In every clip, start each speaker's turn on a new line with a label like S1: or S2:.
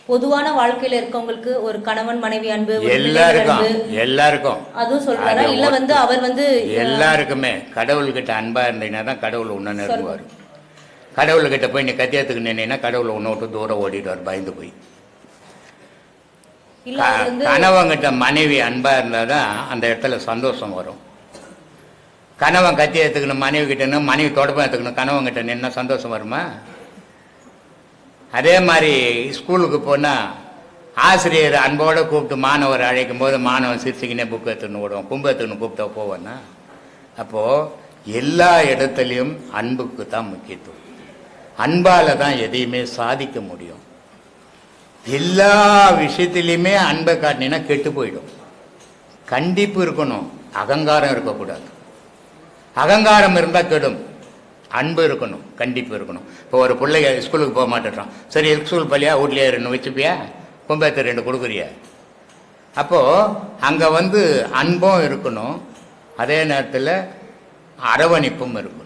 S1: பொதுவான வாழ்க்கையில இருக்கவங்களுக்கு ஒரு கணவன் மனைவி அன்பு
S2: எல்லாருக்கும்
S1: அதுவும் சொல்றாரா இல்ல அவர்
S2: எல்லாருக்குமே கடவுள்கிட்ட அன்பா இருந்தீங்கன்னா தான் கடவுள் உன்ன நெருங்குவார். கடவுள்கிட்ட போய் நீ கத்தியத்துக்கு நின்னா கடவுள் உன்னை விட்டு தூரம் ஓடிடுவார் பயந்து போய். கணவன்கிட்ட மனைவி அன்பா இருந்தாதான் அந்த இடத்துல சந்தோஷம் வரும். கணவன் கத்தி எடுத்துக்கணும் மனைவி கிட்ட, மனைவி தொடப்பம் எடுத்துக்கணும், கணவன் கிட்ட நின்னா சந்தோஷம் வருமா? அதே மாதிரி ஸ்கூலுக்கு போனால் ஆசிரியர் அன்போடு கூப்பிட்டு மாணவர் அழைக்கும் போது மாணவன் சிரிச்சுக்கினே புக்கு எடுத்துன்னு விடுவோம், கும்பு எடுத்துக்கணும் கூப்பிட்டா போவேன்னா. அப்போது எல்லா இடத்துலையும் அன்புக்கு தான் முக்கியத்துவம். அன்பால் தான் எதையுமே சாதிக்க முடியும். எல்லா விஷயத்திலையுமே அன்பை காட்டினா கெட்டு போயிடும். கண்டிப்பு இருக்கணும், அகங்காரம் இருக்கக்கூடாது. அகங்காரம் இருந்தால் கெடும். அன்பு இருக்கணும், கண்டிப்பு இருக்கணும். இப்போ ஒரு பிள்ளைங்க ஸ்கூலுக்கு போக மாட்டேறான், சரி ஸ்கூல் பள்ளியா வீட்லையே ரெண்டு வச்சுப்பியா, கும்பத்து 2 கொடுக்குறியா? அப்போது அங்கே அன்பும் இருக்கணும், அதே நேரத்தில் அரவணைப்பும் இருக்கணும்.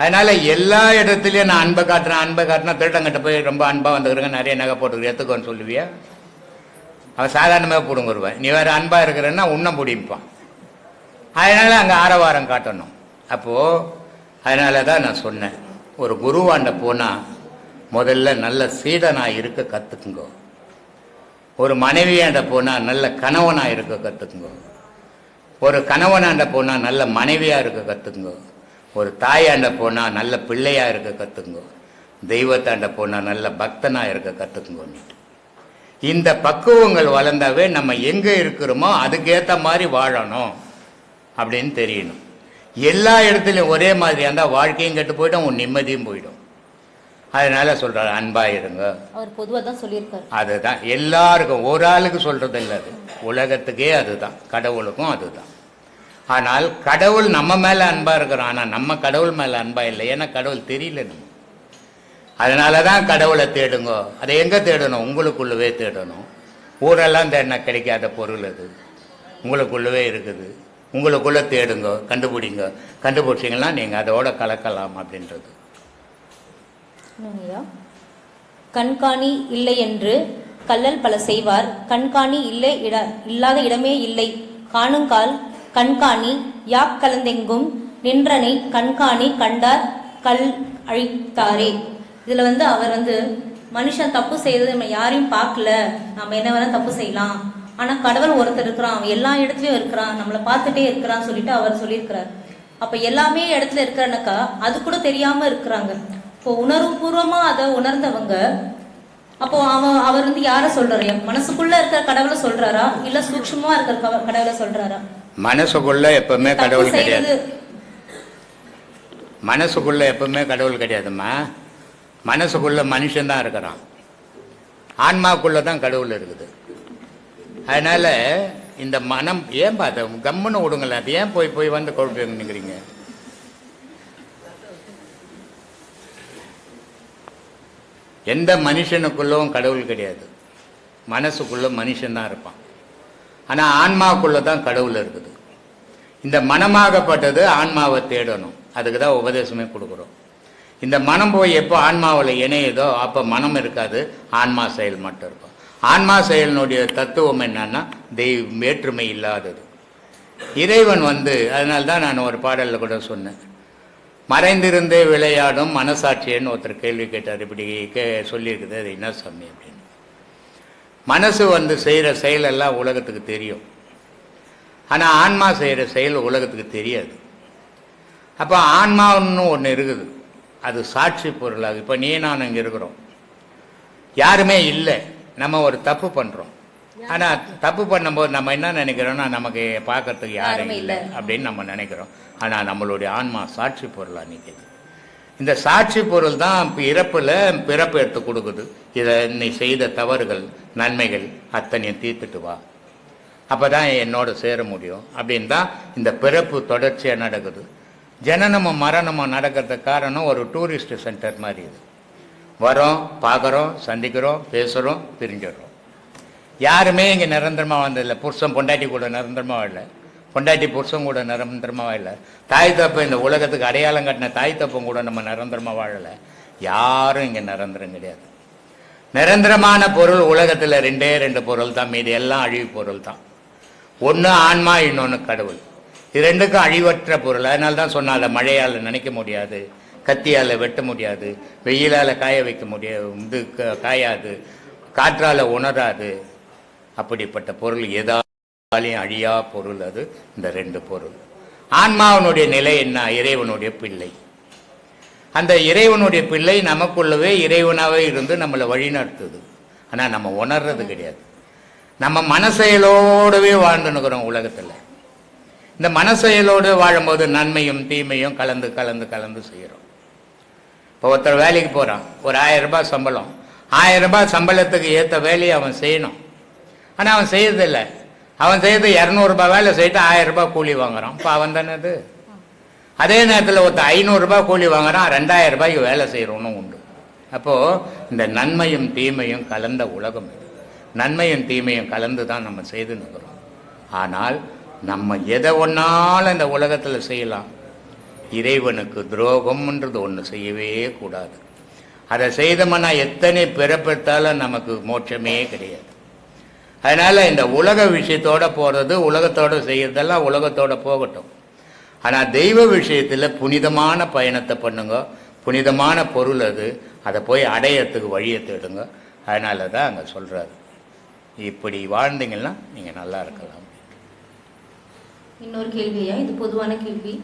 S2: அதனால் எல்லா இடத்துலையும் நான் அன்பை காட்டினா திருட்டங்கிட்ட போய் ரொம்ப அன்பாக வந்துக்கிறேங்க, நிறைய நகை போட்டுக்கிறேன் எடுத்துக்கோன்னு சொல்லுவியா? அவன் சாதாரணமாக பிடுங்குருவேன். நீ வேறு அன்பாக இருக்கிறன்னா உன்னை பிடிப்பான். அதனால் அங்கே ஆரவாரம் காட்டணும். அப்போது அதனால தான் நான் சொன்னேன், ஒரு குருவாண்ட போனால் முதல்ல நல்ல சீடனாக இருக்க கற்றுக்குங்கோ. ஒரு மனைவியாண்ட போனால் நல்ல கணவனாக இருக்க கற்றுக்குங்கோ. ஒரு கணவனாண்ட போனால் நல்ல மனைவியாக இருக்க கற்றுக்குங்கோ. ஒரு தாயாண்ட போனால் நல்ல பிள்ளையாக இருக்க கற்றுக்குங்கோ. தெய்வத்தாண்ட போனால் நல்ல பக்தனாக இருக்க கற்றுக்குங்கோன்னுட்டு. இந்த பக்குவங்கள் வளர்ந்தாவே நம்ம எங்கே இருக்கிறோமோ அதுக்கேற்ற மாதிரி வாழணும் அப்படின்னு தெரியணும். எல்லா இடத்துலையும் ஒரே மாதிரி இருந்தால் வாழ்க்கையும் கெட்டு போயிடும், உன் நிம்மதியும் போயிடும். அதனால சொல்றாரு அன்பாயிருங்க.
S1: அவர் பொதுவாக தான் சொல்லியிருக்காரு.
S2: அதுதான் எல்லாருக்கும், ஒரு ஆளுக்கு சொல்றது இல்லை, அது உலகத்துக்கே அதுதான், கடவுளுக்கும் அதுதான். ஆனால் கடவுள் நம்ம மேலே அன்பா இருக்கிறோம், ஆனால் நம்ம கடவுள் மேலே அன்பா இல்லை. ஏன்னா கடவுள் தெரியல நம்ம. அதனால தான் கடவுளை தேடுங்க. அதை எங்கே தேடணும்? உங்களுக்குள்ளவே தேடணும். ஊரெல்லாம் தேடினா கிடைக்காத பொருள் அது உங்களுக்குள்ளவே இருக்குது. உங்களுக்குள்ளே தேடுங்க, கண்டுபிடிங்க. கண்டுபிடிச்சிங்கன்னா நீங்கள் அதோட கலக்கலாம் அப்படின்றது.
S1: கண்காணி இல்லை என்று கல்லல் பல செய்வார், கண்காணி இல்லை இல்லாத இடமே இல்லை. காணுங்கால் கண்காணி யாக் கலந்தெங்கும் நின்றனை கண்காணி கண்டார் கல் அழித்தாரே. இதில் அவர் மனுஷன் தப்பு செய்தது நம்ம யாரையும் பார்க்கல, நம்ம என்ன வேணா தப்பு செய்யலாம், ஆனால் கடவுள் ஒருத்தர் இருக்கிறான், அவன் எல்லா இடத்துலையும் இருக்கிறான், நம்மளை பார்த்துட்டே இருக்கிறான்னு சொல்லிட்டு அவர் சொல்லியிருக்கிறார். அப்போ எல்லாமே இடத்துல இருக்கிறனாக்கா அது கூட தெரியாமல் இருக்கிறாங்க. இப்போ உணர்வுபூர்வமாக அதை உணர்ந்தவங்க, அப்போ அவர் யாரை சொல்றாரு? மனசுக்குள்ள இருக்கிற கடவுளை சொல்றாரா இல்லை சூக்ஷ்மமா இருக்கிற கடவுளை சொல்றாரா?
S2: மனசுக்குள்ள எப்பவுமே கடவுள் கிடையாது. மனசுக்குள்ள எப்பவுமே கடவுள் கிடையாதுமா. மனசுக்குள்ள மனுஷன்தான் இருக்கிறான், ஆன்மாக்குள்ள தான் கடவுள் இருக்குது. அதனால இந்த மனம் ஏன் பார்த்த கம்முன்னு விடுங்கள, அது ஏன் போய் போய் குழப்பீங்கிறீங்க? எந்த மனுஷனுக்குள்ளவும் கடவுள் கிடையாது. மனசுக்குள்ள மனுஷன்தான் இருப்பான், ஆனால் ஆன்மாவுக்குள்ள தான் கடவுள் இருக்குது. இந்த மனமாகப்பட்டது ஆன்மாவை தேடணும், அதுக்கு தான் உபதேசமே கொடுக்குறோம். இந்த மனம் போய் எப்போ ஆன்மாவில் இணையுதோ அப்போ மனம் இருக்காது, ஆன்மா செயல் மட்டும் இருக்கும். ஆன்மா செயலினுடைய தத்துவம் என்னன்னா வேற்றுமை இல்லாதது. இறைவன் அதனால்தான் நான் ஒரு பாடலில் கூட சொன்னேன், மறைந்திருந்தே விளையாடும் மனசாட்சியன்னு ஒருத்தர் கேள்வி கேட்டார். இப்படி சொல்லியிருக்குது, அது என்ன சாமி அப்படின்னு. மனசு செய்கிற செயலெல்லாம் உலகத்துக்கு தெரியும், ஆனால் ஆன்மா செய்கிற செயல் உலகத்துக்கு தெரியாது. அப்போ ஆன்மான்னு ஒன்று இருக்குது, அது சாட்சி பொருளாக. இப்போ நீ நான் இங்கே இருக்கிறோம், யாருமே இல்லை, நம்ம ஒரு தப்பு பண்ணுறோம். ஆனால் தப்பு பண்ணும்போது நம்ம என்ன நினைக்கிறோம்னா நமக்கு பார்க்கறதுக்கு யாரும் இல்லை அப்படின்னு நம்ம நினைக்கிறோம். ஆனால் நம்மளுடைய ஆன்மா சாட்சி பொருளாக நிற்கிது. இந்த சாட்சி பொருள் தான் இறப்பில் பிறப்பு எடுத்து கொடுக்குது. இதை நீ செய்த தவறுகள் நன்மைகள் அத்தனையும் தீர்த்துட்டு வா, அப்போ தான் என்னோட சேர முடியும் அப்படின்னு தான் இந்த பிறப்பு தொடர்ச்சியாக நடக்குது. ஜனனமும் மரணமும் நடக்கிறதுக்கு காரணம் ஒரு டூரிஸ்ட் சென்டர் மாதிரி. இது வரோம், பார்க்குறோம், சந்திக்கிறோம், பேசுகிறோம், பிரிஞ்சிடுறோம். யாருமே இங்கே நிரந்தரமாக வந்ததில்லை. புருஷன் பொண்டாட்டி கூட நிரந்தரமாக இல்லை, பொண்டாட்டி புருஷன் கூட நிரந்தரமாக இல்லை. தாய் தப்பை இந்த உலகத்துக்கு அடையாளம் கட்டின தாய் தப்பம் கூட நம்ம நிரந்தரமாக வாழலை. யாரும் இங்கே நிரந்தரம் கிடையாது. நிரந்தரமான பொருள் உலகத்தில் 2 பொருள் தான், மீது எல்லாம் அழிவு பொருள் தான். ஒன்று ஆன்மா, இன்னொன்று கடவுள். இது ரெண்டுக்கும் அழிவற்ற பொருள். அதனால தான் சொன்னால மழையால் நினைக்க முடியாது, கத்தியால் வெட்ட முடியாது, வெயிலால் காய வைக்க முடியாது, காயாது, காற்றால் உணராது. அப்படிப்பட்ட பொருள் எதாலையும் அழியா பொருள் அது இந்த 2 பொருள். ஆன்மாவனுடைய நிலை என்ன? இறைவனுடைய பிள்ளை. அந்த இறைவனுடைய பிள்ளை நமக்குள்ளவே இறைவனாகவே இருந்து நம்மளை வழிநடத்துது. ஆனால் நம்ம உணர்றது கிடையாது. நம்ம மனசெயலோடவே வாழ்ந்துனுக்கிறோம் உலகத்தில். இந்த மனசெயலோடு வாழும்போது நன்மையும் தீமையும் கலந்து கலந்து கலந்து செய்கிறோம். இப்போ ஒருத்தர் வேலைக்கு போகிறான், ஒரு 1000 ரூபாய் சம்பளம். 1000 ரூபாய் சம்பளத்துக்கு ஏற்ற வேலையை அவன் செய்யணும். ஆனால் அவன் செய்யறதில்லை. அவன் செய்யறது 200 ரூபாய் வேலை செய்யிட்டு 1000 ரூபாய் கூலி வாங்குறான். இப்போ அவன் தானே அது. அதே நேரத்தில் ஒருத்தர் 500 ரூபாய் கூலி வாங்குறான், 2000 ரூபாய்க்கு வேலை செய்கிறவனும் உண்டு. அப்போது இந்த நன்மையும் தீமையும் கலந்த உலகம் இது. நன்மையும் தீமையும் கலந்து தான் நம்ம செய்து நிற்கிறோம். ஆனால் நம்ம எதை ஒன்றாலும் இந்த உலகத்தில் செய்யலாம். இறைவனுக்கு துரோகம்ன்றது ஒன்று செய்யவே கூடாது. அதை செய்தோம்னா எத்தனை பிறப்பெடுத்தாலும் நமக்கு மோட்சமே கிடையாது. அதனால் இந்த உலக விஷயத்தோடு போகிறது, உலகத்தோடு செய்கிறதெல்லாம் உலகத்தோடு போகட்டும். ஆனால் தெய்வ விஷயத்தில் புனிதமான பயணத்தை பண்ணுங்க. புனிதமான பொருள் அது. அதை போய் அடையறதுக்கு வழியை தேடுங்க. அதனால தான் அங்கே சொல்கிறாரு, இப்படி வாழ்ந்தீங்கன்னா நீங்கள் நல்லா இருக்கலாம்.
S1: இன்னொரு கேள்வியா, இது பொதுவான கேள்வி.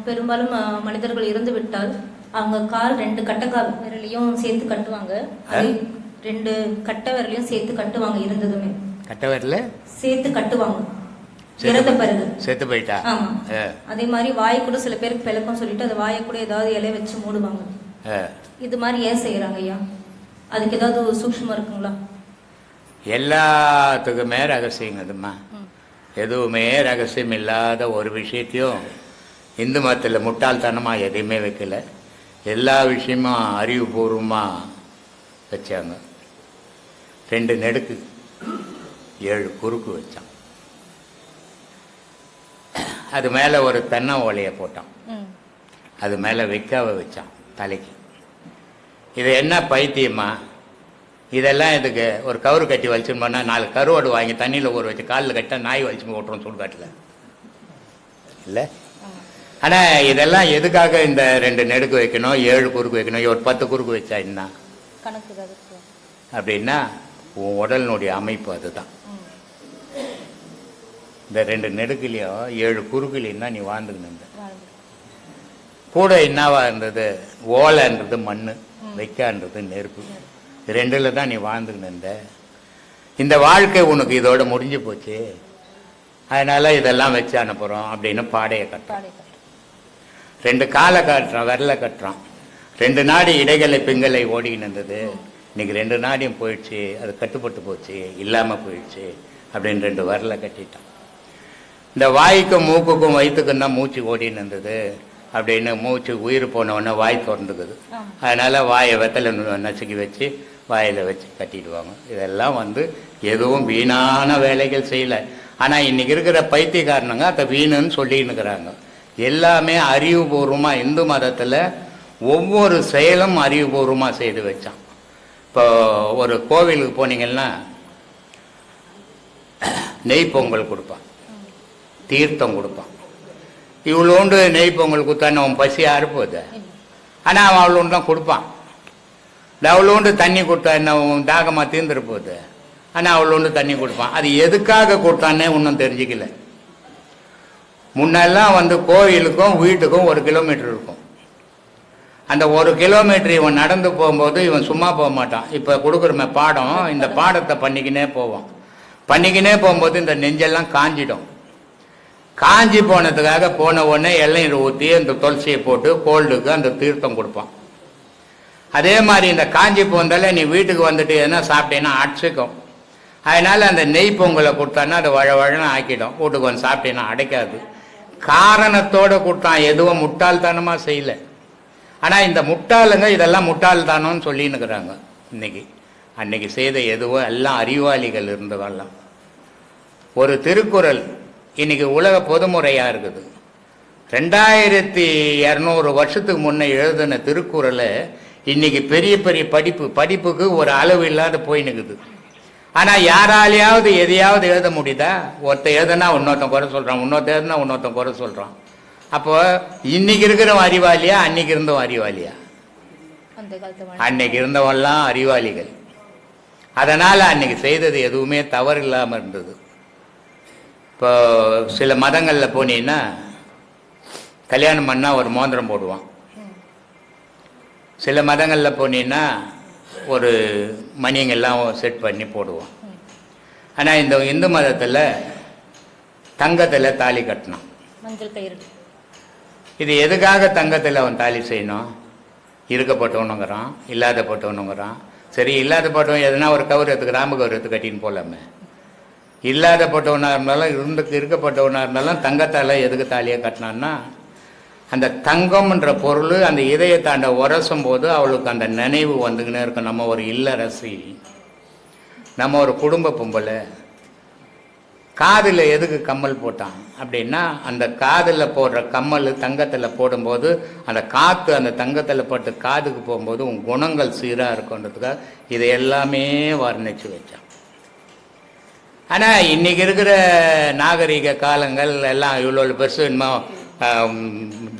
S1: பெரும்பாலும் மனிதர்கள் இறந்து விட்டால் அவங்க கால் 2 கட்டைக்கால் விரலையும் சேர்த்து கட்டுவாங்க. அது 2 கட்டை விரலையும் சேர்த்து கட்டுவாங்க. இருந்ததுமே
S2: கட்டை விரல
S1: சேர்த்து கட்டுவாங்க இறந்த பிறகு.
S2: செத்து போயிட்டா?
S1: ஆமா. அதே மாதிரி வாய் கூட சில பேருக்கு பிளக்கம் சொல்லிட்டு அந்த வாயை கூட ஏதாவது இலைய வச்சு மூடுவாங்க. இது மாதிரி ஏன் செய்யறாங்க ஐயா? அதுக்கு ஏதாவது சூக்ஷ்மம் இருக்குங்களா?
S2: எல்லாத்துக்குமே ரகசியங்கதுமா. எதுவுமே ரகசியம் இல்லாத ஒரு விஷயத்தையும் இந்து மதத்தில் முட்டாள்தனமாக எதையுமே வைக்கல. எல்லா விஷயமும் அறிவுபூர்வமாக வச்சாங்க. 2 நெடுக்கு 7 குறுக்கு வச்சான். அது மேலே ஒரு தென்னை ஓலையை போட்டான். அது மேலே வைக்காவை வச்சான் தலைக்கு. இது என்ன பைத்தியமா? இதெல்லாம் இதுக்கு ஒரு கவுரு கட்டி வலிச்சுன்னு போனால் 4 கருவாடு வாங்கி தண்ணியில் ஊற வச்சு காலில் கட்ட நாய் வலிச்சு ஓட்டுறோம் சுடுகாட்டில் இல்லை. ஆனால் இதெல்லாம் எதுக்காக இந்த 2 நெடுக்கு வைக்கணும், 7 குறுக்கு வைக்கணும், ஒரு 10 குறுக்கு வச்சா என்ன அப்படின்னா உன் உடலினுடைய அமைப்பு அதுதான். இந்த 2 நெடுக்குலையும் 7 குறுக்குலையும் தான் நீ வாழ்ந்துக்கணும். கூட என்னவா இருந்தது? ஓலைன்றது மண், வைக்கான்றது நெருப்பு. 2ல் தான் நீ வாழ்ந்துக்கணும். இந்த வாழ்க்கை உனக்கு இதோட முடிஞ்சு போச்சு. அதனால இதெல்லாம் வச்சு அனுப்புகிறோம் அப்படின்னு பாடையை கட்டுறான். 2 காலை கட்டுறான், விரலை கட்டுறான். 2 நாடி இடைகளை பிங்களை ஓடிக்கின்னு இருந்தது. இன்னைக்கு 2 நாடியும் போயிடுச்சு, அது கட்டுப்பட்டு போச்சு, இல்லாமல் போயிடுச்சு அப்படின்னு 2 விரலை கட்டிட்டான். இந்த வாய்க்கும் மூக்குக்கும் வயிற்றுக்கும் தான் மூச்சு ஓடின்னு இருந்தது அப்படின்னு மூச்சு உயிர் போனவுடனே வாய் திறந்துக்குது. அதனால் வாயை வெத்தலை நசுக்கி வச்சு வாயில் வச்சு கட்டிடுவாங்க. இதெல்லாம் எதுவும் வீணான வேலைகள் செய்யலை. ஆனால் இன்றைக்கி இருக்கிற பைத்தியக்காரனுங்க அதை வீணுன்னு சொல்லின்னு இருக்கிறாங்க. எல்லாமே அறிவுபூர்வமாக இந்து மதத்தில் ஒவ்வொரு செயலும் அறிவுபூர்வமாக செய்து வச்சான். இப்போ ஒரு கோவிலுக்கு போனீங்கன்னா நெய் பொங்கல் கொடுப்பான், தீர்த்தம் கொடுப்பான். இவ்வளோண்டு நெய் பொங்கல் கொடுத்தான்னு அவன் பசி அறுப்போது. ஆனால் அவன் அவ்வளோண்டு தான் கொடுப்பான். அவ்வளோண்டு தண்ணி கொடுத்தா என்ன தாகமாக தீர்ந்துரு போகுது. ஆனால் அவ்வளோண்டு தண்ணி கொடுப்பான். அது எதுக்காக கொடுத்தானே இன்னும் தெரிஞ்சிக்கல. முன்னெல்லாம் கோவிலுக்கும் வீட்டுக்கும் 1 கிலோமீட்டர் இருக்கும். அந்த 1 கிலோமீட்டர் இவன் நடந்து போகும்போது இவன் சும்மா போக மாட்டான். இப்போ கொடுக்குறமே பாடம், இந்த பாடத்தை பண்ணிக்கினே போவான். பண்ணிக்கினே போகும்போது இந்த நெஞ்செல்லாம் காஞ்சிடும். காஞ்சி போனதுக்காக போன உடனே இளநீர் ஊற்றி அந்த துளசியை போட்டு கோல்டுக்கு அந்த தீர்த்தம் கொடுப்பான். அதே மாதிரி இந்த காஞ்சி போந்தால நீ வீட்டுக்கு வந்துட்டு எதுனா சாப்பிட்டீங்கன்னா அடிச்சுக்கும். அதனால் அந்த நெய் பொங்கலை கொடுத்தான்னா அது வழவழன்னு ஆக்கிடும். வீட்டுக்கு வந்து சாப்பிட்டீங்கன்னா அடைக்காது. காரணத்தோடு கொடுத்தான், எதுவும் முட்டாள்தனமாக செய்யலை. ஆனால் இந்த முட்டாளுங்க இதெல்லாம் முட்டாள்தானோன்னு சொல்லின்னுக்கிறாங்க இன்னைக்கு. அன்னைக்கு செய்த எதுவும் எல்லாம் அறிவாளிகள் இருந்ததெல்லாம். ஒரு திருக்குறள் இன்னைக்கு உலக பொதுமுறையாக இருக்குது. 2200 வருஷத்துக்கு முன்னே எழுதின திருக்குறளை இன்னைக்கு பெரிய பெரிய படிப்புக்கு ஒரு அளவு இல்லாத போயினுக்குது. ஆனால் யாராலையாவது எதையாவது எழுத முடியுதா? ஒருத்தர் எழுதுனா இன்னொருத்தன் குறை சொல்கிறான், இன்னொருத்தர் எழுதுனா இன்னொருத்தன் குறை சொல்கிறான். அப்போ இன்னைக்கு இருக்கிறவன் அறிவாளியா, அன்னைக்கு இருந்தவன் அறிவாளியா? அன்னைக்கு இருந்தவன்லாம் அறிவாளிகள். அதனால் அன்னைக்கு செய்தது எதுவுமே தவறு இல்லாமல் இருந்தது. இப்போ சில மதங்களில் போனீங்கன்னா கல்யாணம் பண்ணால் ஒரு மோதிரம் போடுவான். சில மதங்களில் போனீங்கன்னா ஒரு மணிங்கெல்லாம் செட் பண்ணி போடுவான். ஆனால் இந்த இந்து மதத்தில் தங்கத்தில் தாலி கட்டினான்.
S1: மஞ்சள் கயிறு.
S2: இது எதுக்காக தங்கத்தில் அவன் தாலி செய்யணும்? இருக்கப்பட்டவனுங்கிறான், இல்லாதப்பட்டவனுங்கிறான். சரி, இல்லாதப்பட்டவன் எதுனா ஒரு கௌரவத்துக்கு ராம கௌரவத்துக்கு கட்டின்னு போகலாமே. இல்லாதப்பட்டவனாக இருந்தாலும் இருக்கப்பட்டவனாக இருந்தாலும் தங்கத்தால் எதுக்கு தாலியை கட்டினான்னா, அந்த தங்கம்ன்ற பொருள் அந்த இதயத்தாண்ட உரசும் போது அவளுக்கு அந்த நினைவு வந்துக்கினே இருக்கும். நம்ம ஒரு இல்லறசி, நம்ம ஒரு குடும்ப பொம்பளை. காதில் எதுக்கு கம்மல் போட்டான் அப்படின்னா, அந்த காதில் போடுற கம்மல் தங்கத்தில் போடும்போது அந்த காற்று அந்த தங்கத்தில் பட்டு காதுக்கு போகும்போது உன் குணங்கள் சீராக இருக்குன்றதுக்காக இதை எல்லாமே வர்ணித்து வச்சான். ஆனால் இன்றைக்கி இருக்கிற நாகரிக காலங்கள் எல்லாம் இவ்வளோ பெருசு இன்னும்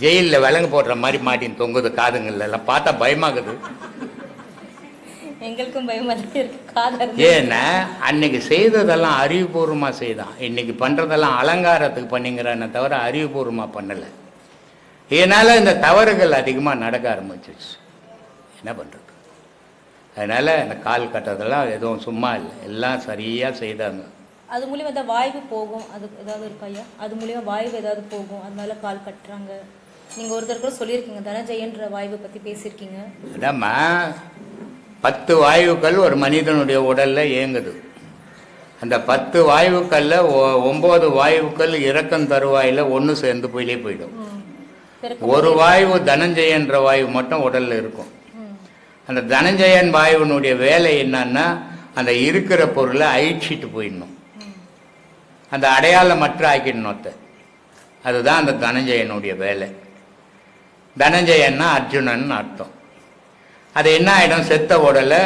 S2: ஜெயிலில் விலங்கு போடுற மாதிரி மாட்டின்னு தொங்குது காதுங்கள்ல எல்லாம். பார்த்தா பயமாகுது.
S1: எங்களுக்கும் பயமாக இருக்கு.
S2: ஏன்னா அன்னைக்கு செய்ததெல்லாம் அறிவுபூர்வமாக செய்தான். இன்னைக்கு பண்ணுறதெல்லாம் அலங்காரத்துக்கு பண்ணிங்கிறானே தவிர அறிவுபூர்வமாக பண்ணலை. இதனால் இந்த தவறுகள் அதிகமாக நடக்க ஆரம்பிச்சிச்சு. என்ன பண்ணுறது? அதனால் இந்த கால் கட்டுறதெல்லாம் எதுவும் சும்மா இல்லை, எல்லாம் சரியாக செய்தாங்க.
S1: அது மூலியமாக ஏதாவது வாய்வு போகும், அது ஏதாவது இருக்கா ஐயா? அது மூலியமாக வாய்வு ஏதாவது போகும், அதனால கால் கட்டுறாங்க. நீங்கள் ஒருத்தர் கூட சொல்லியிருக்கீங்க, தனஞ்சயன்ற வாய்வை பற்றி பேசியிருக்கீங்க.
S2: அதாம்மா, 10 வாயுக்கள் ஒரு மனிதனுடைய உடலில் இயங்குது. அந்த 10 வாயுக்களில் 9 வாயுக்கள் இறக்கம் தருவாயில் ஒன்று சேர்ந்து போயிலே போயிடும். ஒரு வாயு தனஞ்சயன்ற வாயு மட்டும் உடலில் இருக்கும். அந்த தனஞ்சயன் வாயுனுடைய வேலை என்னன்னா, அந்த இருக்கிற பொருளை அழிச்சிட்டு போயிடணும், அந்த அடையாளமற்ற ஆக்கிடணும். அதுதான் அந்த தனஞ்சயனுடைய வேலை. தனஞ்சயன்னா அர்ஜுனன் அர்த்தம். அது என்ன ஆகிடும்? செத்த உடலை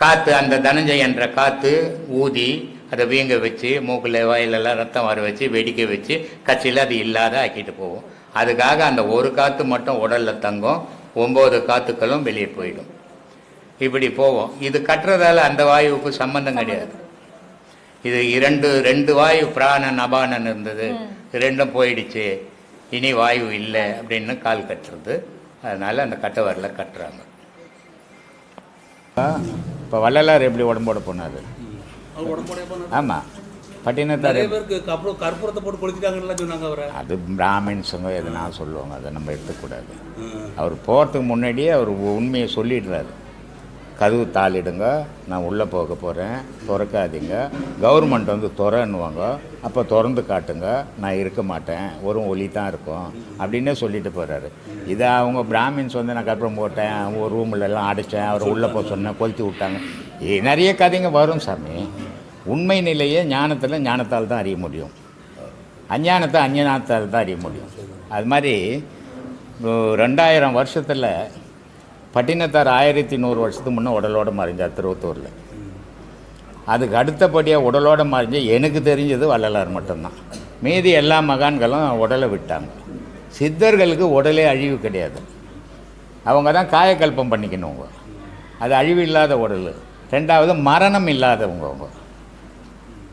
S2: காற்று, அந்த தனஞ்சயன்ற காற்று ஊதி அதை வீங்க வச்சு மூக்கில் வாயிலெல்லாம் ரத்தம் வர வச்சு வெடிக்க வச்சு கட்சியில் அது இல்லாத ஆக்கிட்டு போகும். அதுக்காக அந்த ஒரு காற்று மட்டும் உடலில் தங்கும், 9 காற்றுக்களும் வெளியே போயிடும். இப்படி போவோம். இது கட்டுறதால அந்த வாயுவுக்கு சம்பந்தம் கிடையாது. இது ரெண்டு வாயு பிராணன் அபானன் இருந்தது, ரெண்டும் போயிடுச்சு, இனி வாயு இல்லை அப்படின்னு கால் கட்டுறது. அதனால அந்த கட்டவரில் கட்டுறாங்க. இப்போ வள்ளலார் எப்படி உடம்போட போனார்? ஆமாம், பட்டினத்தார்
S3: கற்பூரத்தை போட்டு கொளுத்திட்டாங்கன்னு சொன்னாங்க அவரை.
S2: அது பிராமின்ஸுங்க எதுனா சொல்லுவாங்க, அதை நம்ம எடுத்துக்கூடாது. அவர் போகிறதுக்கு முன்னாடியே அவர் உண்மையை சொல்லிடுறாரு. கதவு தாளிடுங்க, நான் உள்ளே போக போகிறேன், திறக்காதீங்க, கவர்மெண்ட் வந்து திறன்னுவாங்க, அப்போ திறந்து காட்டுங்க, நான் இருக்க மாட்டேன், ஒரு ஒலி தான் இருக்கும் அப்படின்னே சொல்லிட்டு போகிறாரு. இதை அவங்க பிராமின்ஸ் வந்து நான் கற்பூரம் போட்டேன், ஒரு ரூமில் எல்லாம் அடித்தேன், அவர் உள்ளே போக சொன்னேன், கொளுத்தி விட்டாங்க, நிறைய கதைங்க வரும் சாமி. உண்மை நிலையை ஞானத்தால் தான் அறிய முடியும், அஞ்ஞானத்தை அஞ்ஞானத்தால் தான் அறிய முடியும். அது மாதிரி 2000 வருஷத்தில் பட்டினத்தார் 1100 வருஷத்துக்கு முன்னே உடலோட மறைஞ்சார் திருவத்தூரில். அதுக்கு அடுத்தபடியாக உடலோட மறைஞ்ச எனக்கு தெரிஞ்சது வள்ளலார் மட்டும்தான். மீதி எல்லா மகான்களும் உடலை விட்டாங்க. சித்தர்களுக்கு உடலே அழிவு கிடையாது, அவங்க தான் காயக்கல்பம் பண்ணிக்கணுங்க. அது அழிவு இல்லாத உடல். ரெண்டாவது மரணம் இல்லாதவங்க அவங்க.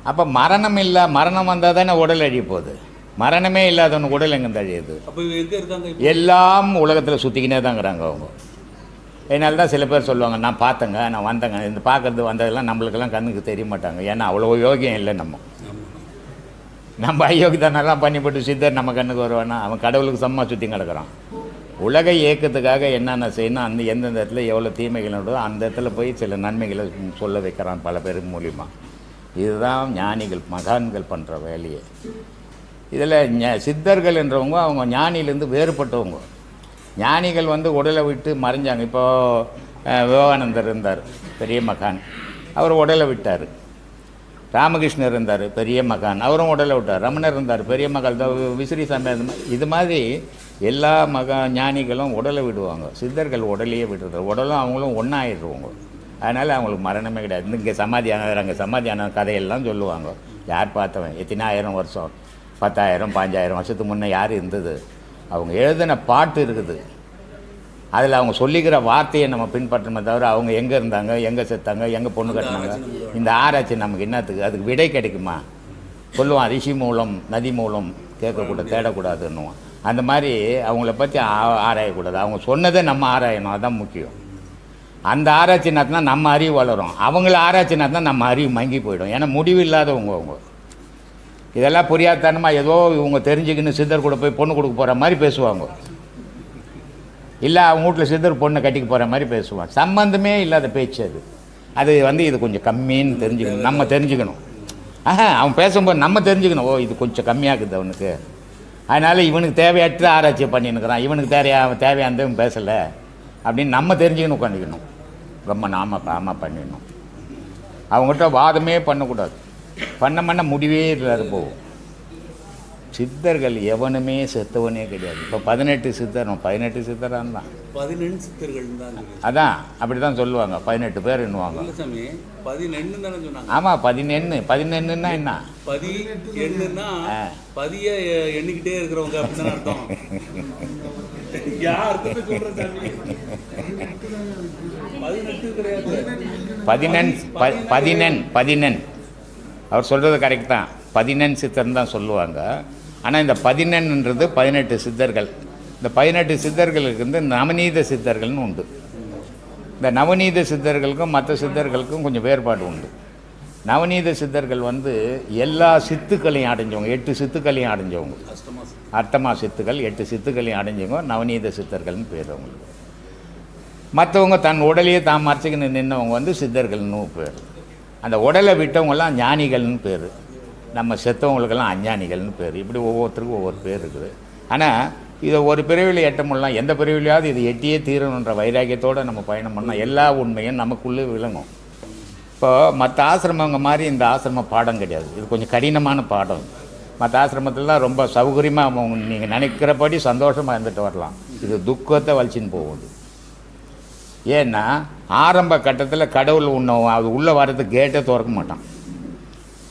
S2: அப்போ மரணம் வந்தால் தானே உடல் அழிய போகுது. மரணமே இல்லாதவனுக்கு உடல் எங்கே அழியுது? எல்லாம் உலகத்தில் சுற்றிக்கினே தாங்கிறாங்க அவங்க. அதனால தான் சில பேர் சொல்லுவாங்க, நான் பார்த்தேங்க, நான் வந்தேங்க, இந்த பார்க்கறது வந்ததெல்லாம் நம்மளுக்கெல்லாம் கண்ணுக்கு தெரிய மாட்டாங்க. ஏன்னா அவ்வளோ யோகியம் இல்லை. நம்ம அயோக்கியத்தனெல்லாம் பண்ணிவிட்டு சித்தர் நம்ம கண்ணுக்கு வருவானா? அவன் கடவுளுக்கு சம்மா சுற்றி கிடக்கிறான். உலக இயக்கத்துக்காக என்னென்ன செய்யணும், அந்த எந்தெந்த இடத்துல எவ்வளோ தீமைகள் உண்டோ அந்த இடத்துல போய் சில நன்மைகளை சொல்ல வைக்கிறான் பல பேருக்கு மூலிமா. இதுதான் ஞானிகள் மகான்கள் பண்ணுற வேலையை. இதில் சித்தர்கள் என்றவங்க அவங்க ஞானியிலேருந்து வேறுபட்டவங்க. ஞானிகள் வந்து உடலை விட்டு மறைஞ்சாங்க. இப்போது விவேகானந்தர் இருந்தார், பெரிய மகான், அவர் உடலை விட்டார். ராமகிருஷ்ணர் இருந்தார், பெரிய மகான், அவரும் உடலை விட்டார். ரமணர் இருந்தார், பெரிய மகான். விசிறி சாமி. இது மாதிரி எல்லா ஞானிகளும் உடலை விடுவாங்க, சித்தர்கள் உடலையே விடுறது, உடலும் அவங்களும் ஒன்றாயிடுவாங்க. அதனால் அவங்களுக்கு மரணமே கிடையாது. இங்கே சமாதி ஆனார், அங்கே சமாதி ஆன கதையெல்லாம் சொல்லுவாங்க. யார் பார்த்தவன், எத்தனை ஆயிரம் வருஷம், 10,000 5,000 வருஷத்துக்கு முன்னே யார் இருந்தது, அவங்க எழுதின பாட்டு இருக்குது, அதில் அவங்க சொல்லிக்கிற வார்த்தையை நம்ம பின்பற்றணுமே தவிர அவங்க எங்கே இருந்தாங்க, எங்கே செத்தாங்க, எங்கே பொண்ணு கட்டினாங்க, இந்த ஆராய்ச்சி நமக்கு என்னத்துக்கு? அதுக்கு விடை கிடைக்குமா? சொல்லுவான், ரிஷி மூலம் நதி மூலம் கேட்கக்கூடாது, தேடக்கூடாதுன்னுவான். அந்த மாதிரி அவங்கள பற்றி ஆராயக்கூடாது. அவங்க சொன்னதை நம்ம ஆராயணும், அதுதான் முக்கியம். அந்த ஆராய்ச்சி நேரத்தினா நம்ம அறிவு வளரும், அவங்கள ஆராய்ச்சி நேரத்தினா நம்ம அறிவு மங்கி போயிடும். ஏன்னா முடிவு இல்லாதவங்க அவங்க. இதெல்லாம் புரியாதனமாக ஏதோ இவங்க தெரிஞ்சுக்கின்னு சித்தர் கூட போய் பொண்ணு கொடுக்க போகிற மாதிரி பேசுவாங்க, இல்லை அவங்க வீட்டில் சித்தர் பொண்ணை கட்டிக்க போகிற மாதிரி பேசுவான். சம்பந்தமே இல்லாத பேச்சு அது. அது இது கொஞ்சம் கம்மின்னு தெரிஞ்சுக்கணும், நம்ம தெரிஞ்சுக்கணும். அவன் பேசும்போது நம்ம தெரிஞ்சுக்கணும், ஓ இது கொஞ்சம் கம்மியாகுது அவனுக்கு, அதனால் இவனுக்கு தேவையற்ற ஆராய்ச்சியை பண்ணின்னுக்கிறான், இவனுக்கு தேவையானதும் பேசலை அப்படின்னு நம்ம தெரிஞ்சுக்கணும், உட்காந்துக்கணும். ரொம்ப நாம பண்ணிடணும். அவங்ககிட்ட வாதமே பண்ணக்கூடாது, பண்ண முடிவே இல்லாத போகும். சித்தர்கள் எவனுமே செத்தவனே கிடையாது. இப்போ 18 சித்தர், 18 சித்தராக தான்,
S3: 18 சித்தர்கள் தான்.
S2: அதான் அப்படி தான் சொல்லுவாங்க, 18 பேர் என்னுவாங்க.
S3: 18 தானே சொன்னாங்க.
S2: ஆமாம், 18ன்னா என்ன?
S3: 18ன்னா பதிய எண்ணிக்கிட்டே இருக்கிறவங்க அப்படின்னு அர்த்தம். யார் சொல்ற சாமி? 18 கிடையாது, 18. அவர் சொல்கிறது கரெக்ட் தான், 18 சித்தர்னு தான் சொல்லுவாங்க. ஆனால் இந்த 18ன்றது 18 சித்தர்கள். இந்த 18 சித்தர்களுக்கு நவநீத சித்தர்கள்னு உண்டு. இந்த நவநீத சித்தர்களுக்கும் மற்ற சித்தர்களுக்கும் கொஞ்சம் வேறுபாடு உண்டு. நவநீத சித்தர்கள் எல்லா சித்துக்களையும் அடைஞ்சவங்க, 8 சித்துக்களையும் அடைஞ்சவங்க, அர்த்தமா சித்துக்கள் 8 சித்துக்களையும் அடைஞ்சவங்க நவநீத சித்தர்கள்னு பேர் அவங்களுக்கு. மற்றவங்க தன் உடலையே தான் மறைச்சிக்கின்னு நின்றவங்க சித்தர்கள்னு பேர். அந்த உடலை விட்டவங்கெல்லாம் ஞானிகள்னு பேர், நம்ம செத்தவங்களுக்கெல்லாம் அஞ்ஞானிகள்னு பேர். இப்படி ஒவ்வொருத்தருக்கும் ஒவ்வொரு பேர் இருக்குது. ஆனால் இதை ஒரு பிரிவில் எட்ட முடியலாம், எந்த பிரிவிலையாவது இது எட்டியே தீரணுன்ற வைராக்கியத்தோடு நம்ம பயணம் பண்ணால் எல்லா உண்மையும் நமக்குள்ளே விளங்கும். இப்போ மற்ற ஆசிரமங்க மாதிரி இந்த ஆசிரம பாடம் கிடையாது, இது கொஞ்சம் கடினமான பாடம். மற்ற ஆசிரமத்திலலாம் ரொம்ப சௌகரியமாக நீங்கள் நினைக்கிறபடி சந்தோஷமாக இருந்துட்டு வரலாம். இது துக்கத்தை வலிச்சின்னு போகுது. ஏன்னா ஆரம்ப கட்டத்தில் கடவுள் அது உள்ளே வர்றதுக்கு கேட்டே திறக்க மாட்டான்.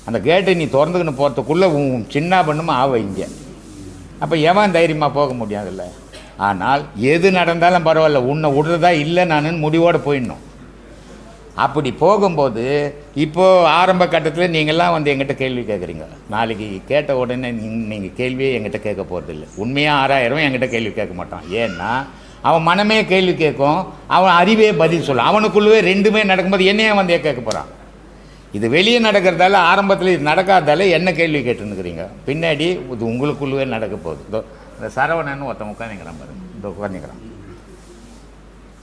S3: அந்த கேட்டை நீ திறந்துக்கின்னு போகிறதுக்குள்ளே சின்ன பண்ணுமா இங்கே. அப்போ எவன் தைரியமாக போக முடியாதுல்ல. ஆனால் எது நடந்தாலும் பரவாயில்ல, உன்னை விடுறதா இல்லை நான் முடிவோடு போயிடணும். அப்படி போகும்போது இப்போது ஆரம்ப கட்டத்தில் நீங்கள்லாம் எங்கிட்ட கேள்வி கேட்குறீங்க, நாளைக்கு கேட்ட உடனே நீங்கள் கேள்வியே எங்கிட்ட கேட்க போகிறதில்ல. உண்மையாக 6000 என்கிட்ட கேள்வி கேட்க மாட்டான். ஏன்னா அவன் மனமே கேள்வி கேட்கும், அவன் அறிவே பதில் சொல்லும். அவனுக்குள்ளவே ரெண்டுமே நடக்கும்போது என்னையே கேட்க போகிறான். இது வெளியே நடக்கிறதால ஆரம்பத்தில் இது நடக்காதால என்ன கேள்வி கேட்டுன்னுக்கிறீங்க, பின்னாடி இது உங்களுக்குள்ளவே நடக்க போகுது. இதோ இந்த சரவணன்னு ஒருத்தன் உட்காந்துக்கிறான் பாருங்க, இந்த உட்காந்துக்கிறான்.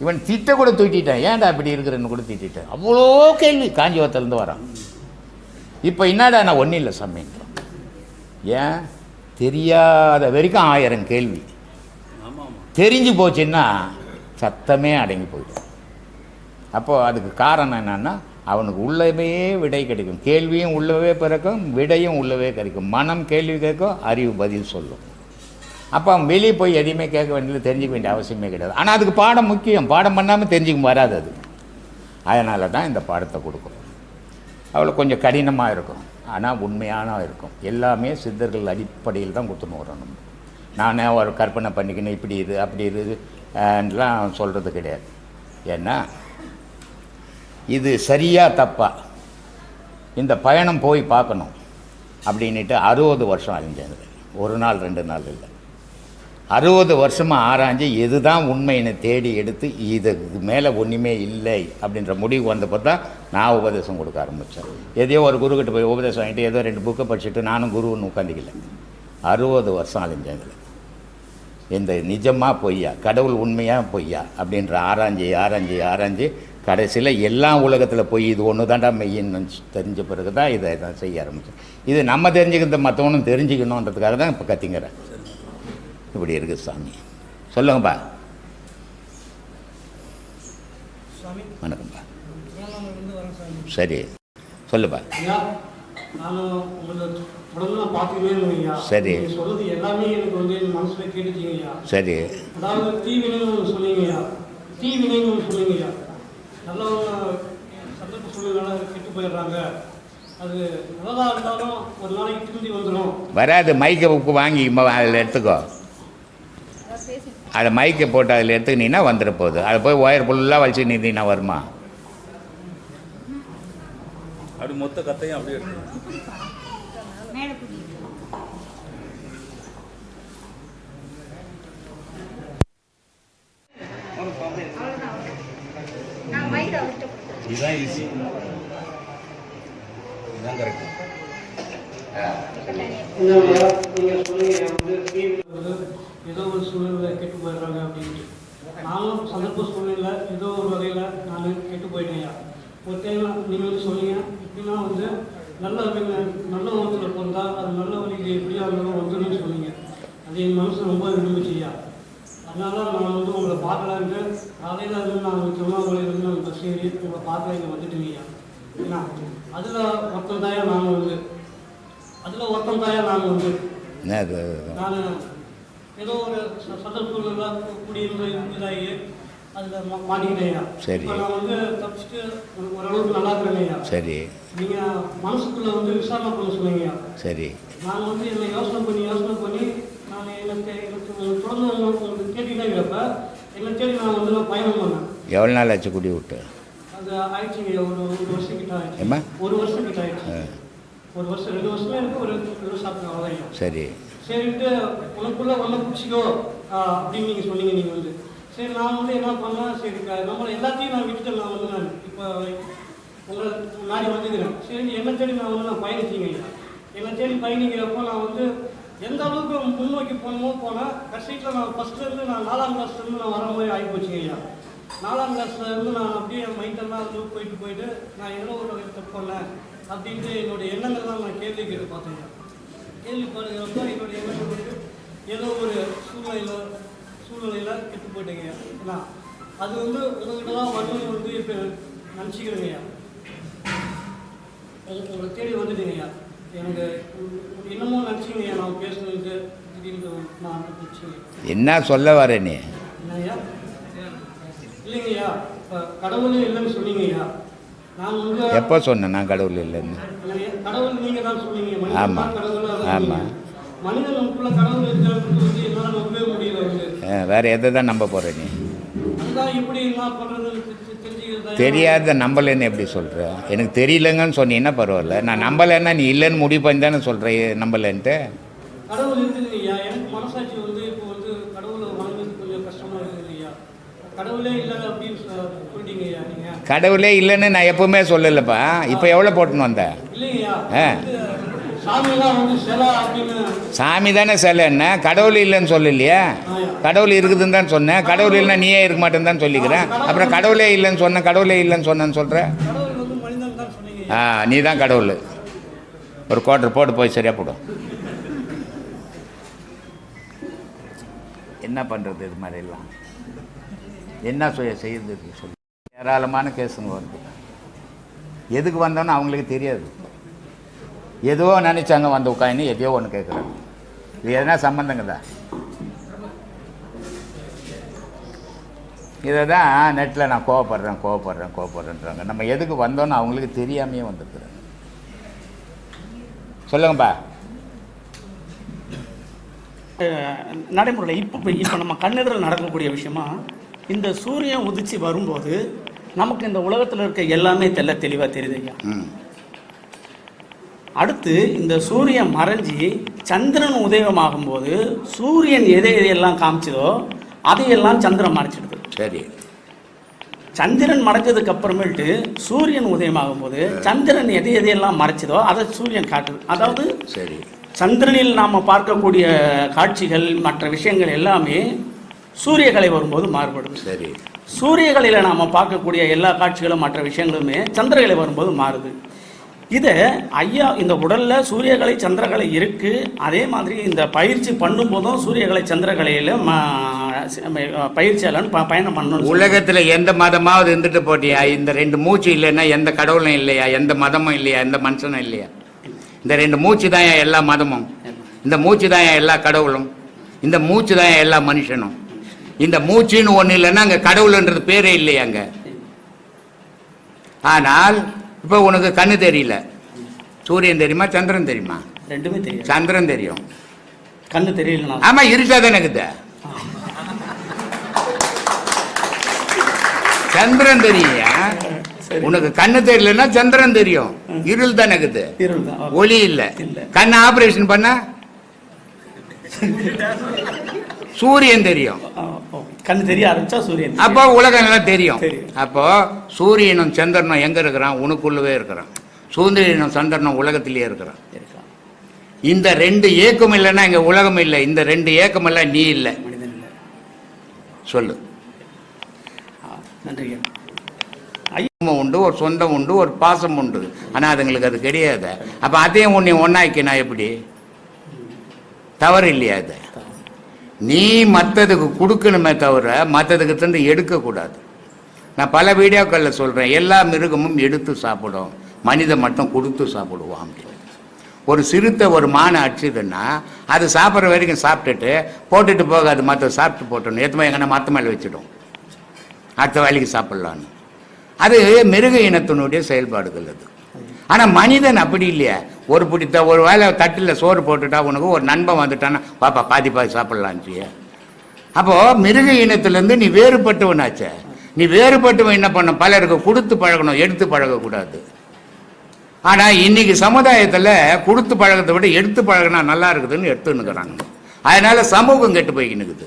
S3: இவன் திட்ட கூட தூக்கிட்டான், ஏன்டா இப்படி இருக்கிறன்னு கூட திட்டான். அவ்வளோ கேள்வி காஞ்சிபுரத்துலேருந்து வரான். இப்போ என்னடா நான் ஒன்றும் இல்லை சமைக்கிறான். ஏன் தெரியாத வரைக்கும் 1000 கேள்வி, தெரிஞ்சு போச்சுன்னா சத்தமே அடங்கி போயிடும். அப்போது அதுக்கு காரணம் என்னென்னா அவனுக்கு உள்ளவே விடை கிடைக்கும், கேள்வியும் உள்ளவே பிறக்கும், விடையும் உள்ளவே கிடைக்கும். மனம் கேள்வி கேட்கும், அறிவு பதில் சொல்லும். அப்போ அவன் வெளியே போய் எதையுமே கேட்க வேண்டியது, தெரிஞ்சிக்க வேண்டிய அவசியமே கிடையாது. ஆனால் அதுக்கு பாடம் முக்கியம், பாடம் பண்ணாமல் தெரிஞ்சுக்க வராது அது. அதனால தான் இந்த பாடத்தை கொடுக்கும். அவ்வளோ கொஞ்சம் கடினமாக இருக்கும், ஆனால் உண்மையான இருக்கும். எல்லாமே சித்தர்கள் அடிப்படையில் தான் கொடுத்துன்னு வரணும். நானே ஒரு கற்பனை பண்ணிக்கணும், இப்படி இது அப்படி இதுலாம் சொல்கிறது கிடையாது. ஏன்னா இது சரியா தப்பா இந்த பயணம் போய் பார்க்கணும் அப்படின்ட்டு 60 வருஷம் அழிஞ்சது. ஒரு நாள் 2 நாள் இல்லை, 60 வருஷமாக ஆராய்ஞ்சு எதுதான் உண்மையினை தேடி எடுத்து இதுக்கு மேலே ஒன்றுமே இல்லை அப்படின்ற முடிவு வந்தப்போ தான் நான் உபதேசம் கொடுக்க ஆரம்பித்தேன். எதையோ ஒரு குருக்கிட்ட போய் உபதேசம் வாங்கிட்டு ஏதோ 2 புக்கை படிச்சுட்டு நானும் குருன்னு உட்காந்துக்கல. 60 வருஷம் அழிஞ்சது. இந்த நிஜமாக பொய்யா, கடவுள் உண்மையாக பொய்யா அப்படின்ற ஆராய்ஞ்சி கடைசியில் எல்லா உலகத்தில் போய் இது ஒன்று தாண்டா மெய்யின்னு தெரிஞ்ச பிறகு தான் இதை தான் செய்ய ஆரம்பித்தேன். இது நம்ம தெரிஞ்சுக்கிறது மற்றவனும் தெரிஞ்சுக்கணுன்றதுக்காக தான் இப்போ கத்திங்கிறேன். இப்படி இருக்குது சாமி. சொல்லுங்கப்பா. வணக்கம்ப்பா. சரி சொல்லுப்பா.
S4: நானும் உங்களை உடனே நான் பார்த்துக்கிட்டே இருந்தேன் ஐயா.
S3: சரி.
S4: நீங்கள் சொல்றது எல்லாமே எனக்கு வந்து என் மனசில் கேட்டுச்சிங்க ஐயா.
S3: சரி.
S4: அதாவது தீவினைன்னு ஒன்று சொன்னீங்க ஐயா. தீவினைன்னு ஒன்று சொன்னீங்க ஐயா. நல்லவங்க சந்தர்ப்ப சூழ்நிலை கெட்டு போயிடுறாங்க. அது நல்லதாக இருந்தாலும் ஒரு நாளைக்கு திரும்பி வந்துடும்.
S3: வராது. மைக்கை புக்கு வாங்கி அதில் எடுத்துக்கோ. அதை மைக்கை போட்டு அதில் எடுத்துக்கினீங்கன்னா வந்துட போகுது. அதை போய் ஒயர் ஃபுல்லாக வலிச்சு நின்றீங்கன்னா வருமா?
S5: அப்படி மொத்த கத்தையும் அப்படியே எடுத்து இதுதான் ஈஸி. இதுதான் கரெக்ட்.
S4: நீங்கள் சொன்னீங்க வந்து ஏதோ ஒரு சூழ்நிலை கெட்டு போயிடுறாங்க அப்படின்ட்டு. நானும் சந்தர்ப்ப சூழ்நிலை ஏதோ ஒரு வகையில் நான் கெட்டு போயிட்டேன்யா. ஒரு டைம் நீங்கள் வந்து சொன்னீங்க எப்படின்னா வந்து நல்ல உணத்தில் பிறந்தா அது நல்ல வழியில் எப்படியா இருந்தாலும் வந்துடும் சொன்னீங்க. அது என் மனசு ரொம்ப விரும்பிச்சியா. அதனால நான் வந்து உங்களை பார்க்கலான்ட்டு காலையில் இருந்து நான் திருவண்ணாமலையிலேருந்து நான் பஸ் ஏறி உங்களை பார்க்க இங்கே வந்துட்டுங்கய்யா. ஏன்னா அதில் ஒருத்தன் தாயா நான் வந்து நான் ஏதோ ஒரு சந்தர்ப்பங்கள்ல கூடியிருந்த இதாகி அதில் மாட்டிக்கிட்டேயா.
S3: சரி.
S4: இப்போ நான் வந்து தப்பிச்சுட்டு ஓரளவுக்கு நல்லா இருக்கிறேங்கய்யா.
S3: சரி.
S4: நீங்கள் மனசுக்குள்ளே வந்து விசாரணை பண்ண சொன்னீங்கய்யா.
S3: சரி.
S4: நான் வந்து என்னை யோசனை பண்ணி நான் எனக்கு தொடர்ந்து உங்களுக்கு கேட்டுக்கிட்டே இருக்கிறப்ப என்னை தேடி நான் வந்து பயணம் பண்ணேன்.
S3: எவ்வளோ நாள் ஆச்சு குடி விட்டு?
S4: அது ஆயிடுச்சுங்க. ஒரு வருஷம் கிட்ட ஆயிடுச்சு.
S3: ஏம்மா?
S4: ஒரு வருஷம் கிட்ட ஆயிடுச்சு. ஒரு வருஷம் 2 வருஷமே இருக்கு. ஒரு சாப்பிட்டு அவ்வளோதான்.
S3: சரி.
S4: சரின்ட்டு உனக்குள்ள ஒன்றை பிடிச்சிக்கோ அப்படின்னு நீங்கள் சொன்னீங்க. நீங்கள் வந்து சரி நான் வந்து என்ன பண்ணேன், சரி நம்மளை எல்லாத்தையும் நான் விட்டுட்டு நான் வந்து நான் இப்போ உங்களை முன்னாடி வந்துக்கிறேன். சரி என்னை தேடி நான் வந்து நான் பயணிச்சிங்க. என்னை தேடி பயணிக்கிறப்போ நான் வந்து எந்த அளவுக்கு முன்னோக்கி போனேன். கடைசியில் நான் ஃபஸ்ட்லேருந்து நான் 4ஆம் கிளாஸ்லேருந்து நான் வர மாதிரி ஆகி போச்சுங்க ஐயா. 4ஆம் கிளாஸ்லேருந்து நான் அப்படியே என் மைண்டெல்லாம் வந்து போயிட்டு நான் ஏதோ ஒரு தப்பு பண்ணேன் அப்படின்ட்டு என்னுடைய எண்ணங்கள் தான் நான் கேள்வி கேட்டு பார்த்தேன். கேள்வி பாருங்கிறப்ப என்னுடைய எண்ணங்கள் வந்து ஏதோ ஒரு சூழ்நிலையில் கெட்டு போயிட்டேங்க. ஏன்னா அது வந்து உங்கள்கிட்ட தான் வரணும்னு வந்து இப்போ நினச்சிக்கிறேங்கய்யா. உங்களை தேடி வந்துட்டேங்கய்யா. எனக்கு என்னமோ நினச்சிங்கய்யா நான் பேசணுன்ட்டு திடீர்னு நான் நினச்சிங்க.
S3: என்ன சொல்ல வர நீ?
S4: என்னய்யா? இல்லைங்கய்யா, இப்போ கடவுளே இல்லைன்னு சொன்னீங்கய்யா. நான் வந்து
S3: எப்போ சொன்னேன் நான் கடவுள் இல்லைன்னு?
S4: கடவுள் நீங்கள் தான் சொன்னீங்க.
S3: ஆமாம் ஆமாம்.
S4: மனிதனுக்குள்ள கடவுள் இருக்கிறது வந்து என்னால் நம்பவே முடியல. வந்து
S3: வேறு எதை தான் நம்ப போகிற நீ?
S4: அதுதான் எப்படி என்ன பண்ணுறதுன்னு தெரிஞ்சுக்கிறதா.
S3: தெரியாத நம்பலைன்னு எப்படி சொல்கிற? எனக்கு தெரியலங்கன்னு சொன்னீங்கன்னா பரவாயில்ல. நான் நம்பலைன்னா நீ இல்லைன்னு முடிவு பண்ணி தானே சொல்கிறேன் நம்பலைன்ட்டு.
S4: கடவுள் இருக்குதுங்க ஐயா. எனக்கு மனசாட்சி வந்து இப்போ வந்து கடவுளை வணங்குறது கொஞ்சம் கஷ்டமாக இருக்குது ஐயா. கடவுளே இல்லை அப்படின்னு சொல்லிட்டீங்க ஐயா நீங்கள்.
S3: கடவுளே இல்லைன்னு நான் எப்பவுமே சொல்லலைப்பா. இப்போ எவ்வளோ போட்டுன்னு வந்தேன்?
S4: இல்லைங்கய்யா, சாமியெல்லாம் வந்து சிலை அப்படின்னு.
S3: சாமி தானே சிலை. என்ன கடவுள் இல்லைன்னு சொல்லலையா? கடவுள் இருக்குதுன்னு தான் சொன்னேன். கடவுள் இல்லைன்னா நீயே இருக்க மாட்டேன்னு தான் சொல்லிக்கிறேன். அப்புறம் கடவுளே இல்லைன்னு சொன்னேன், கடவுளே இல்லைன்னு சொன்னேன்னு சொல்கிறேன்.
S4: கடவுள் வந்து மனிதன் தான் சொன்னீங்க.
S3: நீ தான் கடவுள். ஒரு குவார்டர் போட்டு போய் சரியாக போடும். என்ன பண்ணுறது இது மாதிரிலாம்? என்ன செய்யுது சொல்லு. ஏராளமான கேஸுங்க வருது. எதுக்கு வந்தோன்னு அவங்களுக்கு தெரியாது. ஏதோ நினச்சாங்க வந்து உட்காந்து எதையோ ஒன்று கேட்குறாங்க. இது எதனா சம்மந்தங்க தான். இதை தான் நெட்டில் நான் கோவப்படுறேன்றாங்க. நம்ம எதுக்கு வந்தோன்னு அவங்களுக்கு தெரியாமையே வந்துருக்குறாங்க. சொல்லுங்கப்பா.
S6: நடைமுறையில் இப்போ நம்ம கண்ணெதிரில் நடக்கக்கூடிய விஷயமா இந்த சூரியன் உதிச்சு வரும்போது நமக்கு இந்த உலகத்தில் இருக்க எல்லாமே தெளிவாக தெரியுது ஐயா. அடுத்து இந்த சூரியன் மறைஞ்சி சந்திரன் உதயமாகும் போது சூரியன் எதையெல்லாம் காமிச்சதோ அதையெல்லாம் சந்திரன் மறைச்சிடுது.
S3: சரி.
S6: சந்திரன் மறைஞ்சதுக்கு அப்புறமேட்டு சூரியன் உதயமாகும் போது சந்திரன் எதையெல்லாம் மறைச்சதோ அதை சூரியன் காட்டுது. அதாவது
S3: சரி,
S6: சந்திரனில் நாம் பார்க்கக்கூடிய காட்சிகள் மற்ற விஷயங்கள் எல்லாமே சூரியகலை வரும்போது மாறுபடுது.
S3: சரி.
S6: சூரியகலையில் நாம் பார்க்கக்கூடிய எல்லா காட்சிகளும் மற்ற விஷயங்களுமே சந்திரகலை வரும்போது மாறுது. இதை ஐயா இந்த உடலில் சூரியகலை சந்திரகலை இருக்குது. அதே மாதிரி இந்த பயிற்சி பண்ணும்போதும் சூரியகலை சந்திரகலையில் பயிற்சியாளன் பயணம் பண்ணணும்.
S3: உலகத்தில் எந்த மதமாவது இருந்துட்டு போட்டியா? இந்த 2 மூச்சு இல்லைன்னா எந்த கடவுளும் இல்லையா? எந்த மதமும் இல்லையா? எந்த மனுஷனும் இல்லையா?
S2: இந்த 2 மூச்சு தான் எல்லா மதமும், இந்த மூச்சு தான் எல்லா கடவுளும், இந்த மூச்சு தான் எல்லா மனுஷனும். இந்த மூச்சுன்னு ஒண்ணு இல்லைன்னா அங்க கடவுள்ன்றது பேரே இல்லையாங்க. ஆனால் இப்ப உனக்கு கண்ணு தெரியல, சூரியன் தெரியுமா சந்திரன் தெரியுமா?
S6: ரெண்டுமே தெரியும்.
S2: சந்திரன் தெரியும்,
S6: கண்ணு தெரியல.
S2: ஆமா இருட்டா தானே இருக்குது. சந்திரன் தெரியும், உனக்கு கண்ணு தெரியலன்னா சந்திரன் தெரியும், இருள் தானே இருக்குது, ஒளி இல்ல. கண்ணு ஆபரேஷன் பண்ண சூரியன் தெரியும்,
S6: கண்ணு தெரிய ஆரம்பிச்சா சூரியன்,
S2: அப்போ உலகம் எல்லாம் தெரியும். அப்போ சூரியனும் சந்திரனும் எங்க இருக்கிறான்? உனக்குள்ளவே இருக்கிறான். சூரியனும் சந்திரனும் உலகத்திலேயே இருக்கிறான். இந்த 2 ஏக்கம் இல்லைன்னா இங்க உலகம் இல்லை. இந்த 2 ஏக்கம் எல்லாம் நீ இல்லை. சொல்லு.
S6: நன்றி.
S2: உண்டு, ஒரு சொந்தம் உண்டு, ஒரு பாசம் உண்டு. ஆனா அதுங்களுக்கு அது கிடையாது. அப்ப அதையும் உன்னை ஒன்னாக்கினா எப்படி? தவறு இல்லையா? அது நீ மற்றதுக்கு கொடுக்கணுமே தவிர மற்றதுக்கு தந்து எடுக்கக்கூடாது. நான் பல வீடியோக்கள்ல சொல்றேன், எல்லா மிருகமும் எடுத்து சாப்பிடும், மனிதன் மட்டும் கொடுத்து சாப்பிடுவான். ஒரு சிறுத்தை ஒரு மானை அடிச்சுதுன்னா அது சாப்பிட்ற வரைக்கும் சாப்பிட்டுட்டு போட்டுட்டு போகாது, மற்ற சாப்பிட்டு போட்டணும், எத்தனை எங்கன்னா மற்ற மேலே வச்சிடும், அடுத்த வேலைக்கு சாப்பிடலான்னு. அது மிருக இனத்தினுடைய செயல்பாடுகள் அது. ஆனா மனிதன் அப்படி இல்லையா? ஒரு வேளை தட்டில் சோறு போட்டுட்டா உனக்கு ஒரு நண்பன் வந்துட்டான்னா பாப்பா பாதி சாப்பிடலான்ச்சு. அப்போ மிருக இனத்திலிருந்து நீ வேறுபட்டவனாச்ச. நீ வேறுபட்டவன் என்ன பண்ண? பலருக்கு கொடுத்து பழகணும், எடுத்து பழகக்கூடாது. ஆனா இன்னைக்கு சமுதாயத்துல கொடுத்து பழகத்தை விட எடுத்து பழகினா நல்லா இருக்குதுன்னு எடுத்துன்னுக்குறாங்க. அதனால சமூகம் கெட்டு போய்க்கினுக்குது.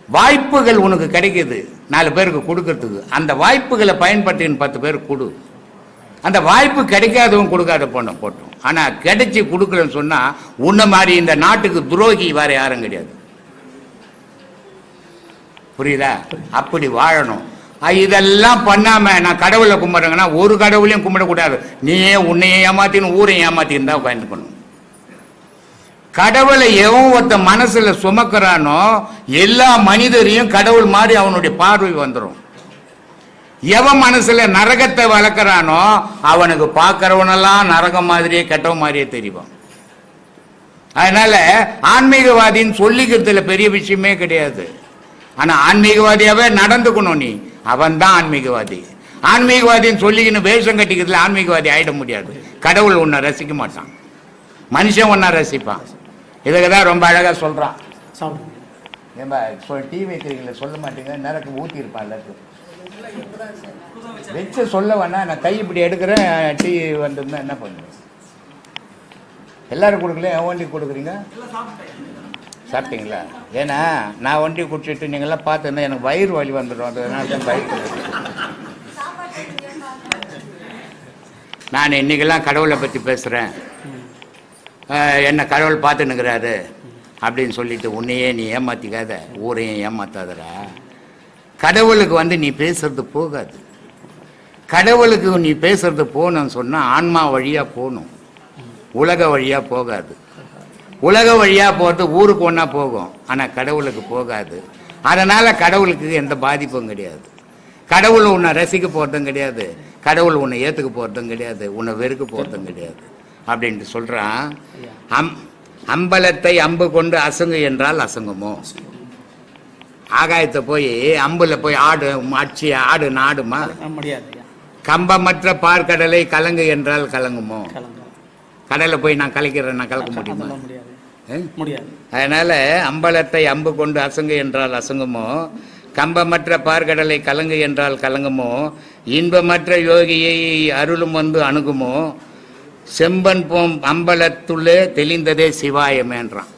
S2: வாய்ப்புகள் உனக்கு கிடைக்குது 4 பேருக்கு கொடுக்கறதுக்கு, அந்த வாய்ப்புகளை பயன்படுத்தின்னு 10 பேருக்கு கொடு. அந்த வாய்ப்பு கிடைக்காதவன் கொடுக்காத போட்டோம். ஆனா கிடைச்சி கொடுக்கலன்னு சொன்னா உன்ன மாதிரி இந்த நாட்டுக்கு துரோகி வேற யாரும் கிடையாது. புரியுதா? அப்படி வாழணும். இதெல்லாம் பண்ணாம நான் கடவுளை கும்பிடுறேங்கன்னா ஒரு கடவுளையும் கும்பிடக்கூடாது. நீயே உன்னையே ஏமாத்தின்னு ஊரையும் ஏமாத்தின்னு தான் உட்காந்துக்கணும். கடவுளை எவன் ஒருத்த மனசுல சுமக்கிறானோ எல்லா மனிதரையும் கடவுள் மாதிரி அவனுடைய பார்வை வந்துடும். எவன் மனசுல நரகத்தை வளர்க்கிறானோ அவனுக்கு பார்க்கிறவனெல்லாம் நரகம் மாதிரியே கெட்டவன் மாதிரியே தெரியும். அதனால ஆன்மீகவாதின்னு சொல்லிக்கிறதுல பெரிய விஷயமே கிடையாது. ஆனா ஆன்மீகவாதியாவே நடந்துக்கணும். நீ அவன் தான் ஆன்மீகவாதி. ஆன்மீகவாதின்னு சொல்லிக்கணும் வேஷம் கட்டிக்கிறதுல ஆன்மீகவாதி ஆயிட முடியாது. கடவுள் உன்னை ரசிக்க மாட்டான், மனுஷன் ஒன்னா ரசிப்பான். இதுக்குதான் ரொம்ப அழகா சொல்றான். ஏன்பா டீ வைக்கிறீங்களா? சொல்ல மாட்டீங்க, நேரத்துக்கு ஊத்தி இருப்பான் எல்லாத்துக்கும் வச்சு சொல்ல வேணா. நான் கை இப்படி எடுக்கிறேன், டீ வந்திருந்தா என்ன பண்ணுவேன்? எல்லாரும் கொடுக்கல, என் வண்டி கொடுக்குறீங்க. சாப்பிட்டீங்களா? ஏன்னா நான் வண்டி குடிச்சிட்டு நீங்கள்லாம் பார்த்துருந்தா எனக்கு வயிறு வலி வந்துடும். அதனால தான் பயிர் நான் இன்னைக்கெல்லாம் கடவுளை பற்றி பேசுகிறேன், என்ன கடவுள் பார்த்துன்னுக்கிறாரு அப்படின்னு சொல்லிட்டு உன்னையே நீ ஏமாத்திக்காத, ஊரையும் ஏமாத்தாதடா. கடவுளுக்கு நீ பேசுறது போகாது. கடவுளுக்கு நீ பேசுறது போகணும்னு சொன்னா ஆன்மா வழியா போகணும், உலக வழியா போகாது. உலக வழியா போகிறது ஊருக்கு ஒன்னா போகும், ஆனா கடவுளுக்கு போகாது. அதனால கடவுளுக்கு எந்த பாதிப்பும் கிடையாது. கடவுள் உன்னை ரசிக்க போறதும் கிடையாது, கடவுள் உன்னை ஏத்துக்க போறதும் கிடையாது, உன்னை வெறுக்க போறதும் கிடையாது அப்படின்ட்டு சொல்றான். அம்பலத்தை அம்பு கொண்டு அசங்கு என்றால் அசங்குமோ? ஆகாயத்தை போய் அம்புல போய் ஆடு அடிச்சு ஆடு நாடுமா? கம்பமற்ற பார்க்கடலை கலங்கு என்றால் கலங்குமோ? கடலை போய் நான் கலைக்கிறேன், நான் கலக்க முடியுமா? முடியாது. அதனால அம்பலத்தை அம்பு கொண்டு அசங்கு என்றால் அசங்குமோ, கம்பமற்ற பார்க்கடலை கலங்கு என்றால் கலங்குமோ, இன்பமற்ற யோகியை அருளும் அணுகுமோ, செம்பன் போம் அம்பலத்துள்ளே தெளிந்ததே சிவாயமேன்றான்.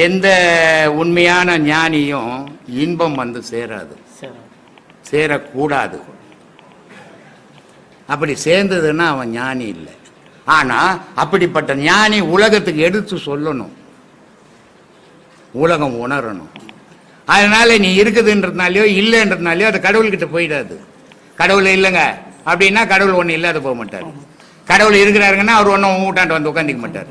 S2: எந்த உண்மையான ஞானியும் இன்பம் சேராது, சேரக்கூடாது. அப்படி சேர்ந்ததுன்னா அவன் ஞானி இல்லை. ஆனா அப்படிப்பட்ட ஞானி உலகத்துக்கு எடுத்து சொல்லணும், உலகம் உணரணும். அதனால நீ இருக்குதுன்றதுனாலையோ இல்லைன்றதுனாலையோ அது கடவுள்கிட்ட போயிடாது. கடவுள் இல்லைங்க அப்படின்னா கடவுள் ஒண்ணு இல்லாத போக மாட்டார். கடவுள் இருக்கிறாருங்கன்னா அவர் ஒன்றும் ஊட்டாண்டு வந்து உட்காந்துக்க மாட்டார்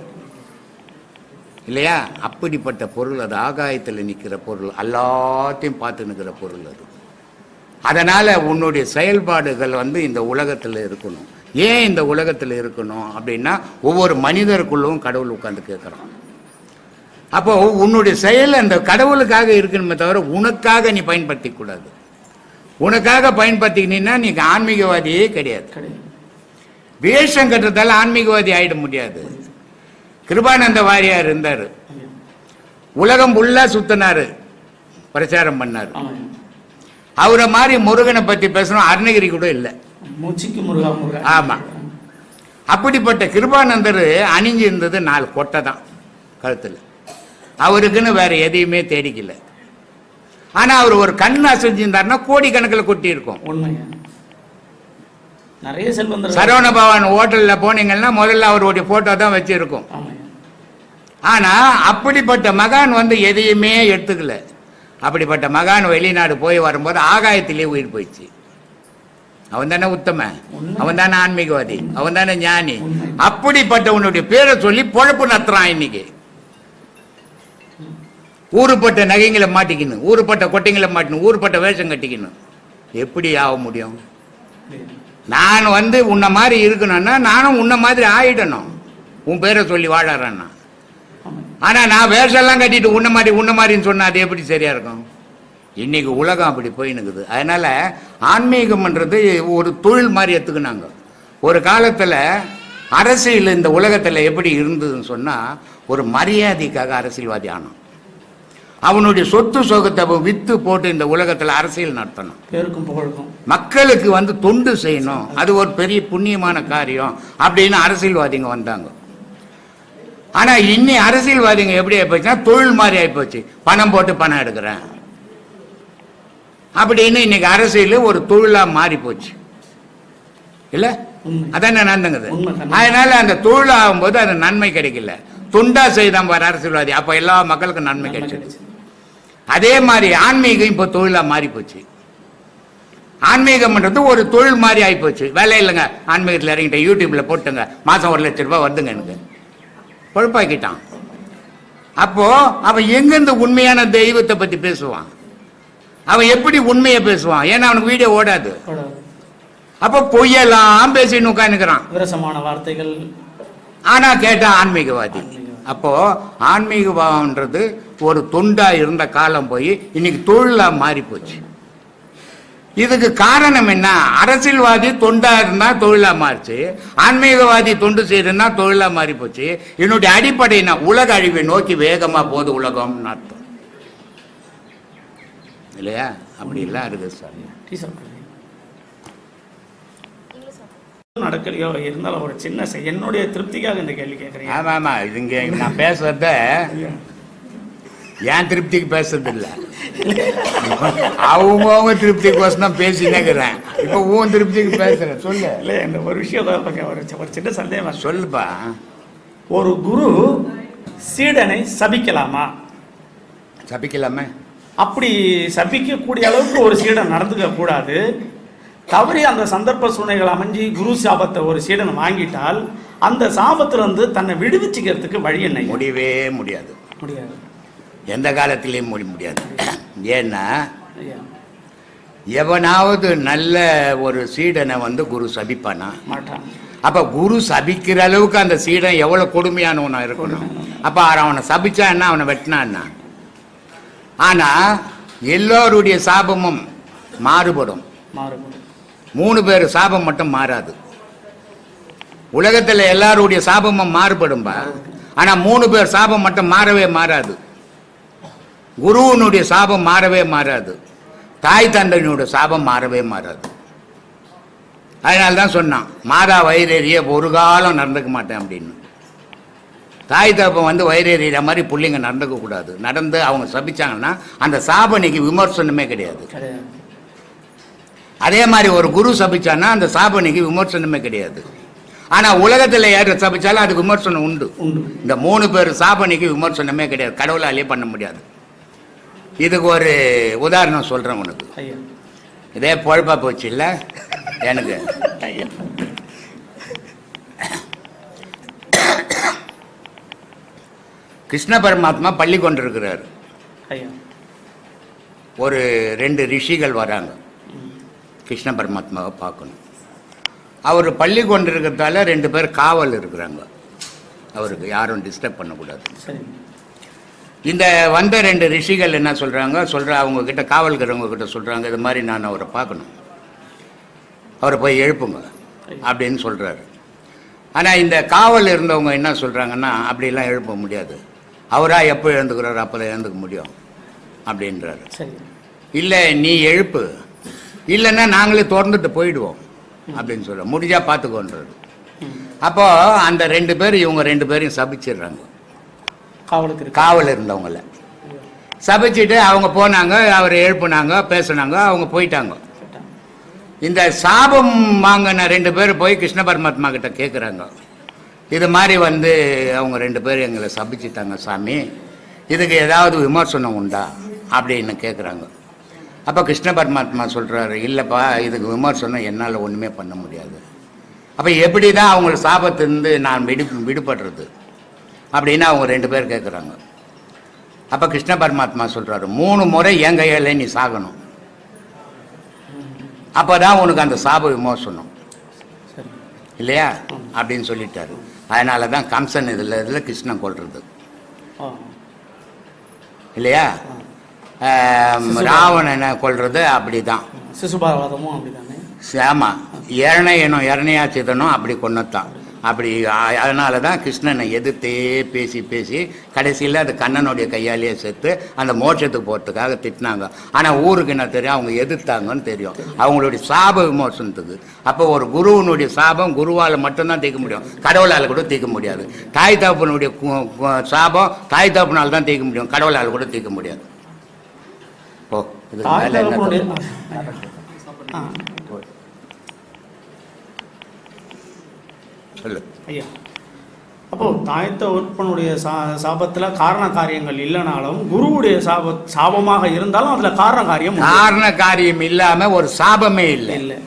S2: இல்லையா? அப்படிப்பட்ட பொருள் அது. ஆகாயத்தில் நிற்கிற பொருள், எல்லாத்தையும் பார்த்து நிற்கிற பொருள் அது. அதனால் உன்னுடைய செயல்பாடுகள் வந்து இந்த உலகத்தில் இருக்கணும். ஏன் இந்த உலகத்தில் இருக்கணும் அப்படின்னா ஒவ்வொரு மனிதருக்குள்ளும் கடவுள் உட்கார்ந்து கேட்குறான். அப்போ உன்னுடைய செயல் அந்த கடவுளுக்காக இருக்கணுமே தவிர உனக்காக நீ பயன்படுத்தி கூடாது. உனக்காக பயன்படுத்திக்கினா நீ ஆன்மீகவாதியே கிடையாது. வேஷம் கட்டுறதால ஆன்மீகவாதி ஆயிட முடியாது. கிருபானந்த வாரியார் இருந்தார், உலகம் ஃபுல்லா சுத்தினாரு, பிரச்சாரம் பண்ணாரு. அவரை மாதிரி முருகனை பத்தி பேசணும் அருணகிரி கூட இல்லை. ஆமா, அப்படிப்பட்ட கிருபானந்தர் அணிஞ்சு இருந்தது 4 கொட்டை தான் கழுத்துல. அவருக்குன்னு வேற எதையுமே தேடிக்கல. ஆனா அவர் ஒரு கண் அசைஞ்சிருந்தாருன்னா கோடிக்கணக்கில் கொட்டி இருக்கும்.
S6: நிறைய செல்வந்தர்
S2: சரவண பவன் ஹோட்டல்ல போனீங்கன்னா முதல்ல அவருடைய போட்டோ தான் வச்சிருக்கும். ஆனா அப்படிப்பட்ட மகான் வந்து எதையுமே எடுத்துக்கல. அப்படிப்பட்ட மகான் வெளிநாடு போய் வரும்போது ஆகாயத்திலே உயிர் போயிடுச்சு. அவன் தானே உத்தம, அவன் தானே ஆன்மீகவாதி, அவன் தானே ஞானி. அப்படிப்பட்ட உன்னுடைய பேரை சொல்லி பொழப்பு நடத்துறான். இன்னைக்கு ஊருப்பட்ட நகைங்களை மாட்டிக்கணும், ஊருப்பட்ட கொட்டைங்களை மாட்டிக்கணும், ஊருப்பட்ட வேஷம் கட்டிக்கணும். எப்படி ஆக முடியும்? நான் வந்து உன்ன மாதிரி இருக்கணும்னா நானும் உன்ன மாதிரி ஆயிடணும், உன் பேரை சொல்லி வாழறேன்னா. ஆனா நான் வேஷம்லாம் கட்டிட்டு உன்ன மாதிரின்னு சொன்னா அது எப்படி சரியா இருக்கும்? இன்னைக்கு உலகம் அப்படி போயினுக்குது. அதனால ஆன்மீகம்ன்றது ஒரு தொழில் மாதிரி எடுத்துக்கினாங்க. ஒரு காலத்துல அரசியல் இந்த உலகத்துல எப்படி இருந்ததுன்னு சொன்னா ஒரு மரியாதைக்காக அரசியல்வாதி ஆனான். அவனுடைய சொத்து சோகத்தை வித்து போட்டு இந்த உலகத்துல அரசியல் நடத்தணும், மக்களுக்கு வந்து தொண்டு செய்யணும், அது ஒரு பெரிய புண்ணியமான காரியம் அப்படின்னு அரசியல்வாதிங்க வந்தாங்க. ஆனா இன்னி அரசியல்வாதிங்க எப்படி ஆயிப்போச்சுன்னா தொழில் மாதிரி ஆயிப்போச்சு. பணம் போட்டு பணம் எடுக்கிறேன் அப்படின்னு இன்னைக்கு அரசியல் ஒரு தொழிலா மாறி போச்சு இல்ல? அதான் நடந்துங்குது. அதனால அந்த தொழில் ஆகும்போது அது நன்மை கிடைக்கல, தொண்டா செய்தான் பாரு அரசியல்வாதி, அப்ப எல்லா மக்களுக்கும் நன்மை கிடைச்சிடுச்சு. அதே மாதிரி ஆன்மீகம் இப்ப தொழிலா மாறி போச்சு. ஆன்மீகம்ன்றது ஒரு தொழில் மாதிரி ஆகி போச்சு. வேலை இல்லைங்க, ஆன்மீகத்தில் இறங்கிட்டேன், யூடியூப்ல போட்டுங்க, மாசம் 1 லட்சம் ரூபாய் வருதுங்க எனக்கு, பொழப்பாக்கிட்டான். அப்போ அவன் எங்கிருந்து உண்மையான தெய்வத்தை பத்தி பேசுவான்? அவன் எப்படி உண்மையை பேசுவான்? ஏன்னா அவனுக்கு வீடியோ ஓடாது. அப்ப பொய்யெல்லாம் பேசின்னு உட்காந்துக்கிறான், விரசமான வார்த்தைகள். ஆனா கேட்டா ஆன்மீகவாதி. அப்போ ஆன்மீகவாதம்ன்றது ஒரு தொண்டா இருந்த காலம் போய் இன்னைக்கு தொழிலா மாறி போச்சு. இதுக்கு காரணம் என்ன? அரசியல்வாதி தொண்டா இருந்தா தொழிலா மாறிச்சு, ஆன்மீகவாதி தொண்டு செய்யறதுன்னா தொழிலா மாறி போச்சு. என்னுடைய அடிப்படை உலக அழிவை நோக்கி வேகமா போகுது உலகம் அர்த்தம் இல்லையா? அப்படி எல்லாம் இருக்குது சார்.
S6: நடக்கலையோ இருந்தாலும் ஒரு சின்ன என்னுடைய திருப்திக்காக இந்த கேள்வி கேட்கறேன்.
S2: ஆமா ஆமா, இதுங்க நான் பேசுறத ஏன் திருப்திக்கு பேசுறது இல்ல, அவங்க திருப்திக்கு தான் பேசினேங்கிறேன். இப்ப உன் திருப்திக்கு பேசுறேன். சொல்லு.
S6: இல்ல இந்த ஒரு விஷயம் ஒரு சின்ன சந்தேகம்.
S2: சொல்லுப்பா.
S6: ஒரு குரு சீடனை சபிக்கலாமா?
S2: சபிக்கலாமே.
S6: அப்படி சபிக்கக்கூடிய அளவுக்கு ஒரு சீடன் நடந்துக்க கூடாது. தவறி அந்த சந்தர்ப்ப சூழ்நிலைகள் அமைஞ்சு குரு சாபத்தை ஒரு சீடன் வாங்கிட்டால் அந்த சாபத்துல இருந்து தன்னை விடுவிச்சுக்கிறதுக்கு வழி என்ன?
S2: முடியவே முடியாது.
S6: முடியாது,
S2: எந்த காலத்திலையும் முடியாது. ஏன்னா எவனாவது நல்ல ஒரு சீடனை வந்து குரு சபிப்பானா?
S6: மாட்டான்.
S2: அப்ப குரு சபிக்கிற அளவுக்கு அந்த சீடன் எவ்வளவு கொடுமையானவனா இருக்கணும். அப்ப அவனை சபிச்சா என்ன, அவனை வெட்டினா? ஆனா எல்லோருடைய சாபமும் மாறுபடும். 3 பேர் சாபம் மட்டும் மாறாது. உலகத்துல எல்லாருடைய சாபமும் மாறுபடும்பா. ஆனா 3 பேர் சாபம் மட்டும் மாறவே மாறாது. குருவனுடைய சாபம் மாறவே மாறாது, தாய் தந்தையினுடைய சாபம் மாறவே மாறாது. அதனால்தான் சொன்னான், மாதா வயிறேறிய ஒரு காலம் நடந்துக்க மாட்டேன் அப்படின்னு. தாய் தகப்பன் வந்து வயிறேறிய மாதிரி பிள்ளைங்க நடந்துக்க கூடாது. நடந்து அவங்க சபிச்சாங்கன்னா அந்த சாபனைக்கு விமர்சனமே கிடையாது. அதே மாதிரி ஒரு குரு சபிச்சான்னா அந்த சாபனைக்கு விமர்சனமே கிடையாது. ஆனா உலகத்துல யாரு சபிச்சாலும் அதுக்கு விமர்சனம் உண்டு. இந்த 3 பேர் சாபனைக்கு விமர்சனமே கிடையாது, கடவுளாலே பண்ண முடியாது. இதுக்கு ஒரு உதாரணம் சொல்றேன் உனக்கு. இதே பொழப்பா போச்சு இல்ல எனக்கு. கிருஷ்ண பரமாத்மா பள்ளி கொண்டிருக்கிறார். ஒரு 2 ரிஷிகள் வராங்க. கிருஷ்ண பரமாத்மாவை பார்க்கணும். அவர் பள்ளி கொண்டு இருக்கிறதால 2 பேர் காவல் இருக்கிறாங்க, அவருக்கு யாரும் டிஸ்டர்ப் பண்ணக்கூடாது.
S6: சரி.
S2: இந்த வந்த 2 ரிஷிகள் என்ன சொல்கிறாங்க, அவங்க கிட்ட காவல்கிறவங்க கிட்ட சொல்கிறாங்க, இது மாதிரி நான் அவரை பார்க்கணும், அவரை போய் எழுப்புங்க அப்படின்னு சொல்கிறாரு. ஆனால் இந்த காவல் இருந்தவங்க என்ன சொல்கிறாங்கன்னா, அப்படிலாம் எழுப்ப முடியாது, அவராக எப்போ எழுந்துக்கிறாரு அப்போ தான் எழுந்துக்க முடியும் அப்படின்றாரு. இல்லை நீ எழுப்பு, இல்லைன்னா நாங்களே திறந்துட்டு போயிடுவோம் அப்படின்னு சொல்ல, முடிஞ்சா பார்த்துக்கோன்றாரு. அப்போ அந்த 2 பேர் இவங்க 2 பேரையும் சபிச்சிடுறாங்க, காவல் இருந்தவங்கள சபிச்சுட்டு அவங்க போனாங்க, அவரை எழுப்புனாங்க, பேசுனாங்க, அவங்க போயிட்டாங்க. இந்த சாபம் வாங்கின 2 பேர் போய் கிருஷ்ண பரமாத்மா கிட்ட கேட்குறாங்க, இது மாதிரி அவங்க 2 பேர் எங்களை சபிச்சிட்டாங்க சாமி, இதுக்கு ஏதாவது விமர்சனம் உண்டா அப்படின்னு கேட்குறாங்க. அப்போ கிருஷ்ண பரமாத்மா சொல்கிறாரு, இல்லைப்பா இதுக்கு விமர்சனம் என்னால் ஒன்றுமே பண்ண முடியாது. அப்போ எப்படி தான் அவங்கள சாபத்திலிருந்து நான் விடுபடுறது அப்படின்னு அவங்க 2 பேர் கேட்குறாங்க. அப்போ கிருஷ்ண பரமாத்மா சொல்கிறாரு, 3 முறை என் கையால் நீ சாகணும், அப்போ தான் உனக்கு அந்த சாப விமோசனம் இல்லையா அப்படின்னு சொல்லிட்டாரு. அதனால தான் கம்சன் இதில் கிருஷ்ணன் கொள்றது இல்லையா, ராவணனை கொள்றது அப்படிதான்,
S6: சிசுபாரவாதமும் அப்படிதானே.
S2: ஆமாம், இறணையா சிதனும் அப்படி கொன்னதான் அப்படி. அதனால தான் கிருஷ்ணனை எதிர்த்தே பேசி பேசி கடைசியில் அது கண்ணனுடைய கையாலேயே சேர்த்து அந்த மோட்சத்துக்கு போகிறதுக்காக திட்டினாங்க. ஆனால் ஊருக்கு என்ன தெரியும், அவங்க எதிர்த்தாங்கன்னு தெரியும், அவங்களுடைய சாப விமோசனத்துக்கு. அப்போ ஒரு குருவனுடைய சாபம் குருவால் மட்டும்தான் தீர்க்க முடியும், கடவுளால் கூட தீர்க்க முடியாது. தாய் தகப்பனுடைய சாபம் தாய் தகப்பனால் தான் தீர்க்க முடியும், கடவுளால் கூட தீர்க்க முடியாது. ஓ இது சொல்லு
S6: ஐயா. அப்போ தாய் தகப்பனுடைய சாபத்துல காரண காரியங்கள் இல்லைனாலும் குருவுடைய சாபமாக இருந்தாலும் அதுல காரண காரியம்
S2: இல்லாம ஒரு சாபமே இல்லை.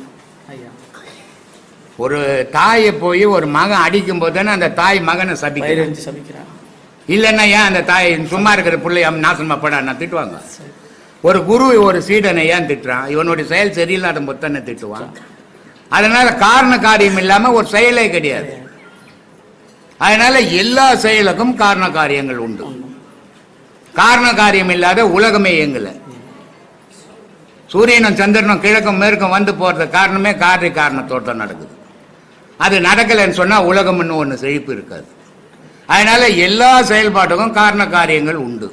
S2: ஒரு தாயை போய் ஒரு மகன் அடிக்கும் போது தானே அந்த தாய் மகனை சபிக்கிறான். இல்லைன்னா ஏன் அந்த தாய் சும்மா இருக்கிற பிள்ளைய நாசமா படான்னா திட்டுவாங்க. ஒரு குரு ஒரு சீடனை ஏன் திட்டுறான், இவனுடைய செயல் சரியில்லாத போது தானே திட்டுவான். அதனால காரண காரியம் இல்லாம ஒரு செயலே கிடையாது. அதனால எல்லா செயலுக்கும் காரண காரியங்கள் உண்டு. காரண காரியம் இல்லாத உலகமே இயங்கல. சூரியனும் சந்திரனும் கிழக்கும் மேற்கும் வந்து போறது காரணமே காரணத்தோட தான் நடக்குது. அது நடக்கலைன்னு சொன்னா உலகம்னு ஒன்று செழிப்பு இருக்காது. அதனால எல்லா செயல்பாட்டுக்கும் காரண காரியங்கள் உண்டு.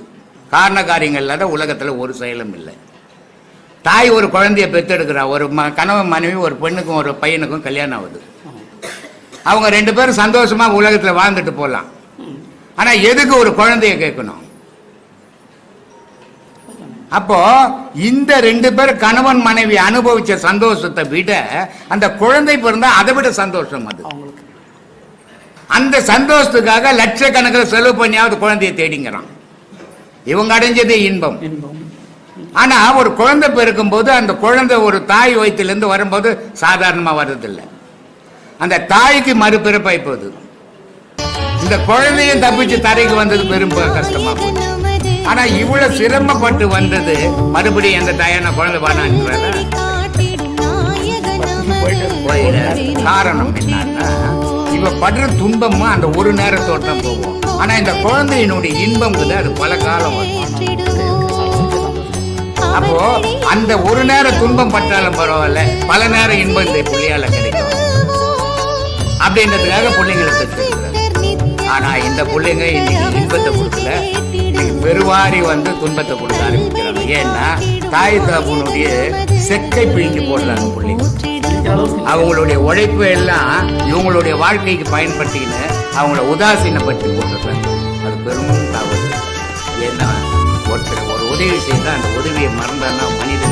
S2: காரண காரியங்கள் இல்லாத உலகத்துல ஒரு செயலும் இல்லை. தாய் ஒரு குழந்தைய பெற்றெடுக்கிறா, ஒரு கணவன் மனைவி ஒரு பெண்ணுக்கும் ஒரு பையனுக்கும் கல்யாணம் ஆகுது. அவங்க 2 பேரும் சந்தோஷமா உலகத்துல வாழ்ந்துட்டு போகலாம். ஆனா எதுக்கு ஒரு குழந்தைய கேட்கணும்? அப்போ இந்த 2 பேர் கணவன் மனைவி அனுபவிச்ச சந்தோஷத்தை விட அந்த குழந்தை பிறந்தா அதை விட சந்தோஷம். அது அந்த சந்தோஷத்துக்காக லட்சக்கணக்கில் செலவு பண்ணியாவது குழந்தைய தேடிங்கிறான். இவங்க அடைஞ்சது இன்பம். ஆனா ஒரு குழந்தை பிறக்கும் போது அந்த குழந்தை ஒரு தாய் வயிற்றிலிருந்து வரும்போது சாதாரணமா வர்றதில்லை, அந்த தாய்க்கு மறுபிறப்பாய் போகுது. இந்த குழந்தையும் தப்பிச்சு தரைக்கு வந்தது பெரும் கஷ்டமா போகுது. ஆனா இவ்வளவு சிரமப்பட்டு வந்தது மறுபடியும் எந்த தாயான குழந்தை பானான்ற காரணம் என்னன்னா, இவ படுற துன்பமும் அந்த ஒரு நேரத்தோட தான் போகும். ஆனா இந்த குழந்தையினுடைய இன்பம் அது பல காலம் வரும். அப்போ அந்த ஒரு நேரம் துன்பம் பட்டாலும் பரவாயில்ல, பல நேரம் இன்பம் இந்த புள்ளியால கிடைக்கும் அப்படின்றதுக்காக பிள்ளைங்களுக்கு தெரிஞ்சுக்கிறாங்க. ஆனா இந்த பிள்ளைங்க இன்னைக்கு இன்பத்தை கொடுக்கல, இன்னைக்கு பெருவாரி துன்பத்தை கொடுக்க ஆரம்பிக்கிறாங்க. ஏன்னா தாய் தகப்பனுடைய செக்கை பிழிஞ்சு போடுறாங்க பிள்ளைங்க. அவங்களுடைய உழைப்பு எல்லாம் இவங்களுடைய வாழ்க்கைக்கு பயன்படுத்திக்கின்னு அவங்கள உதாசீனப்படுத்தி போட்டுறாங்க. அது பெரும் தவறு. ஏன்னா ஒருத்தர் ஒரு உதவி செய்தால் அந்த உதவியை மறந்தான்னா மனிதன்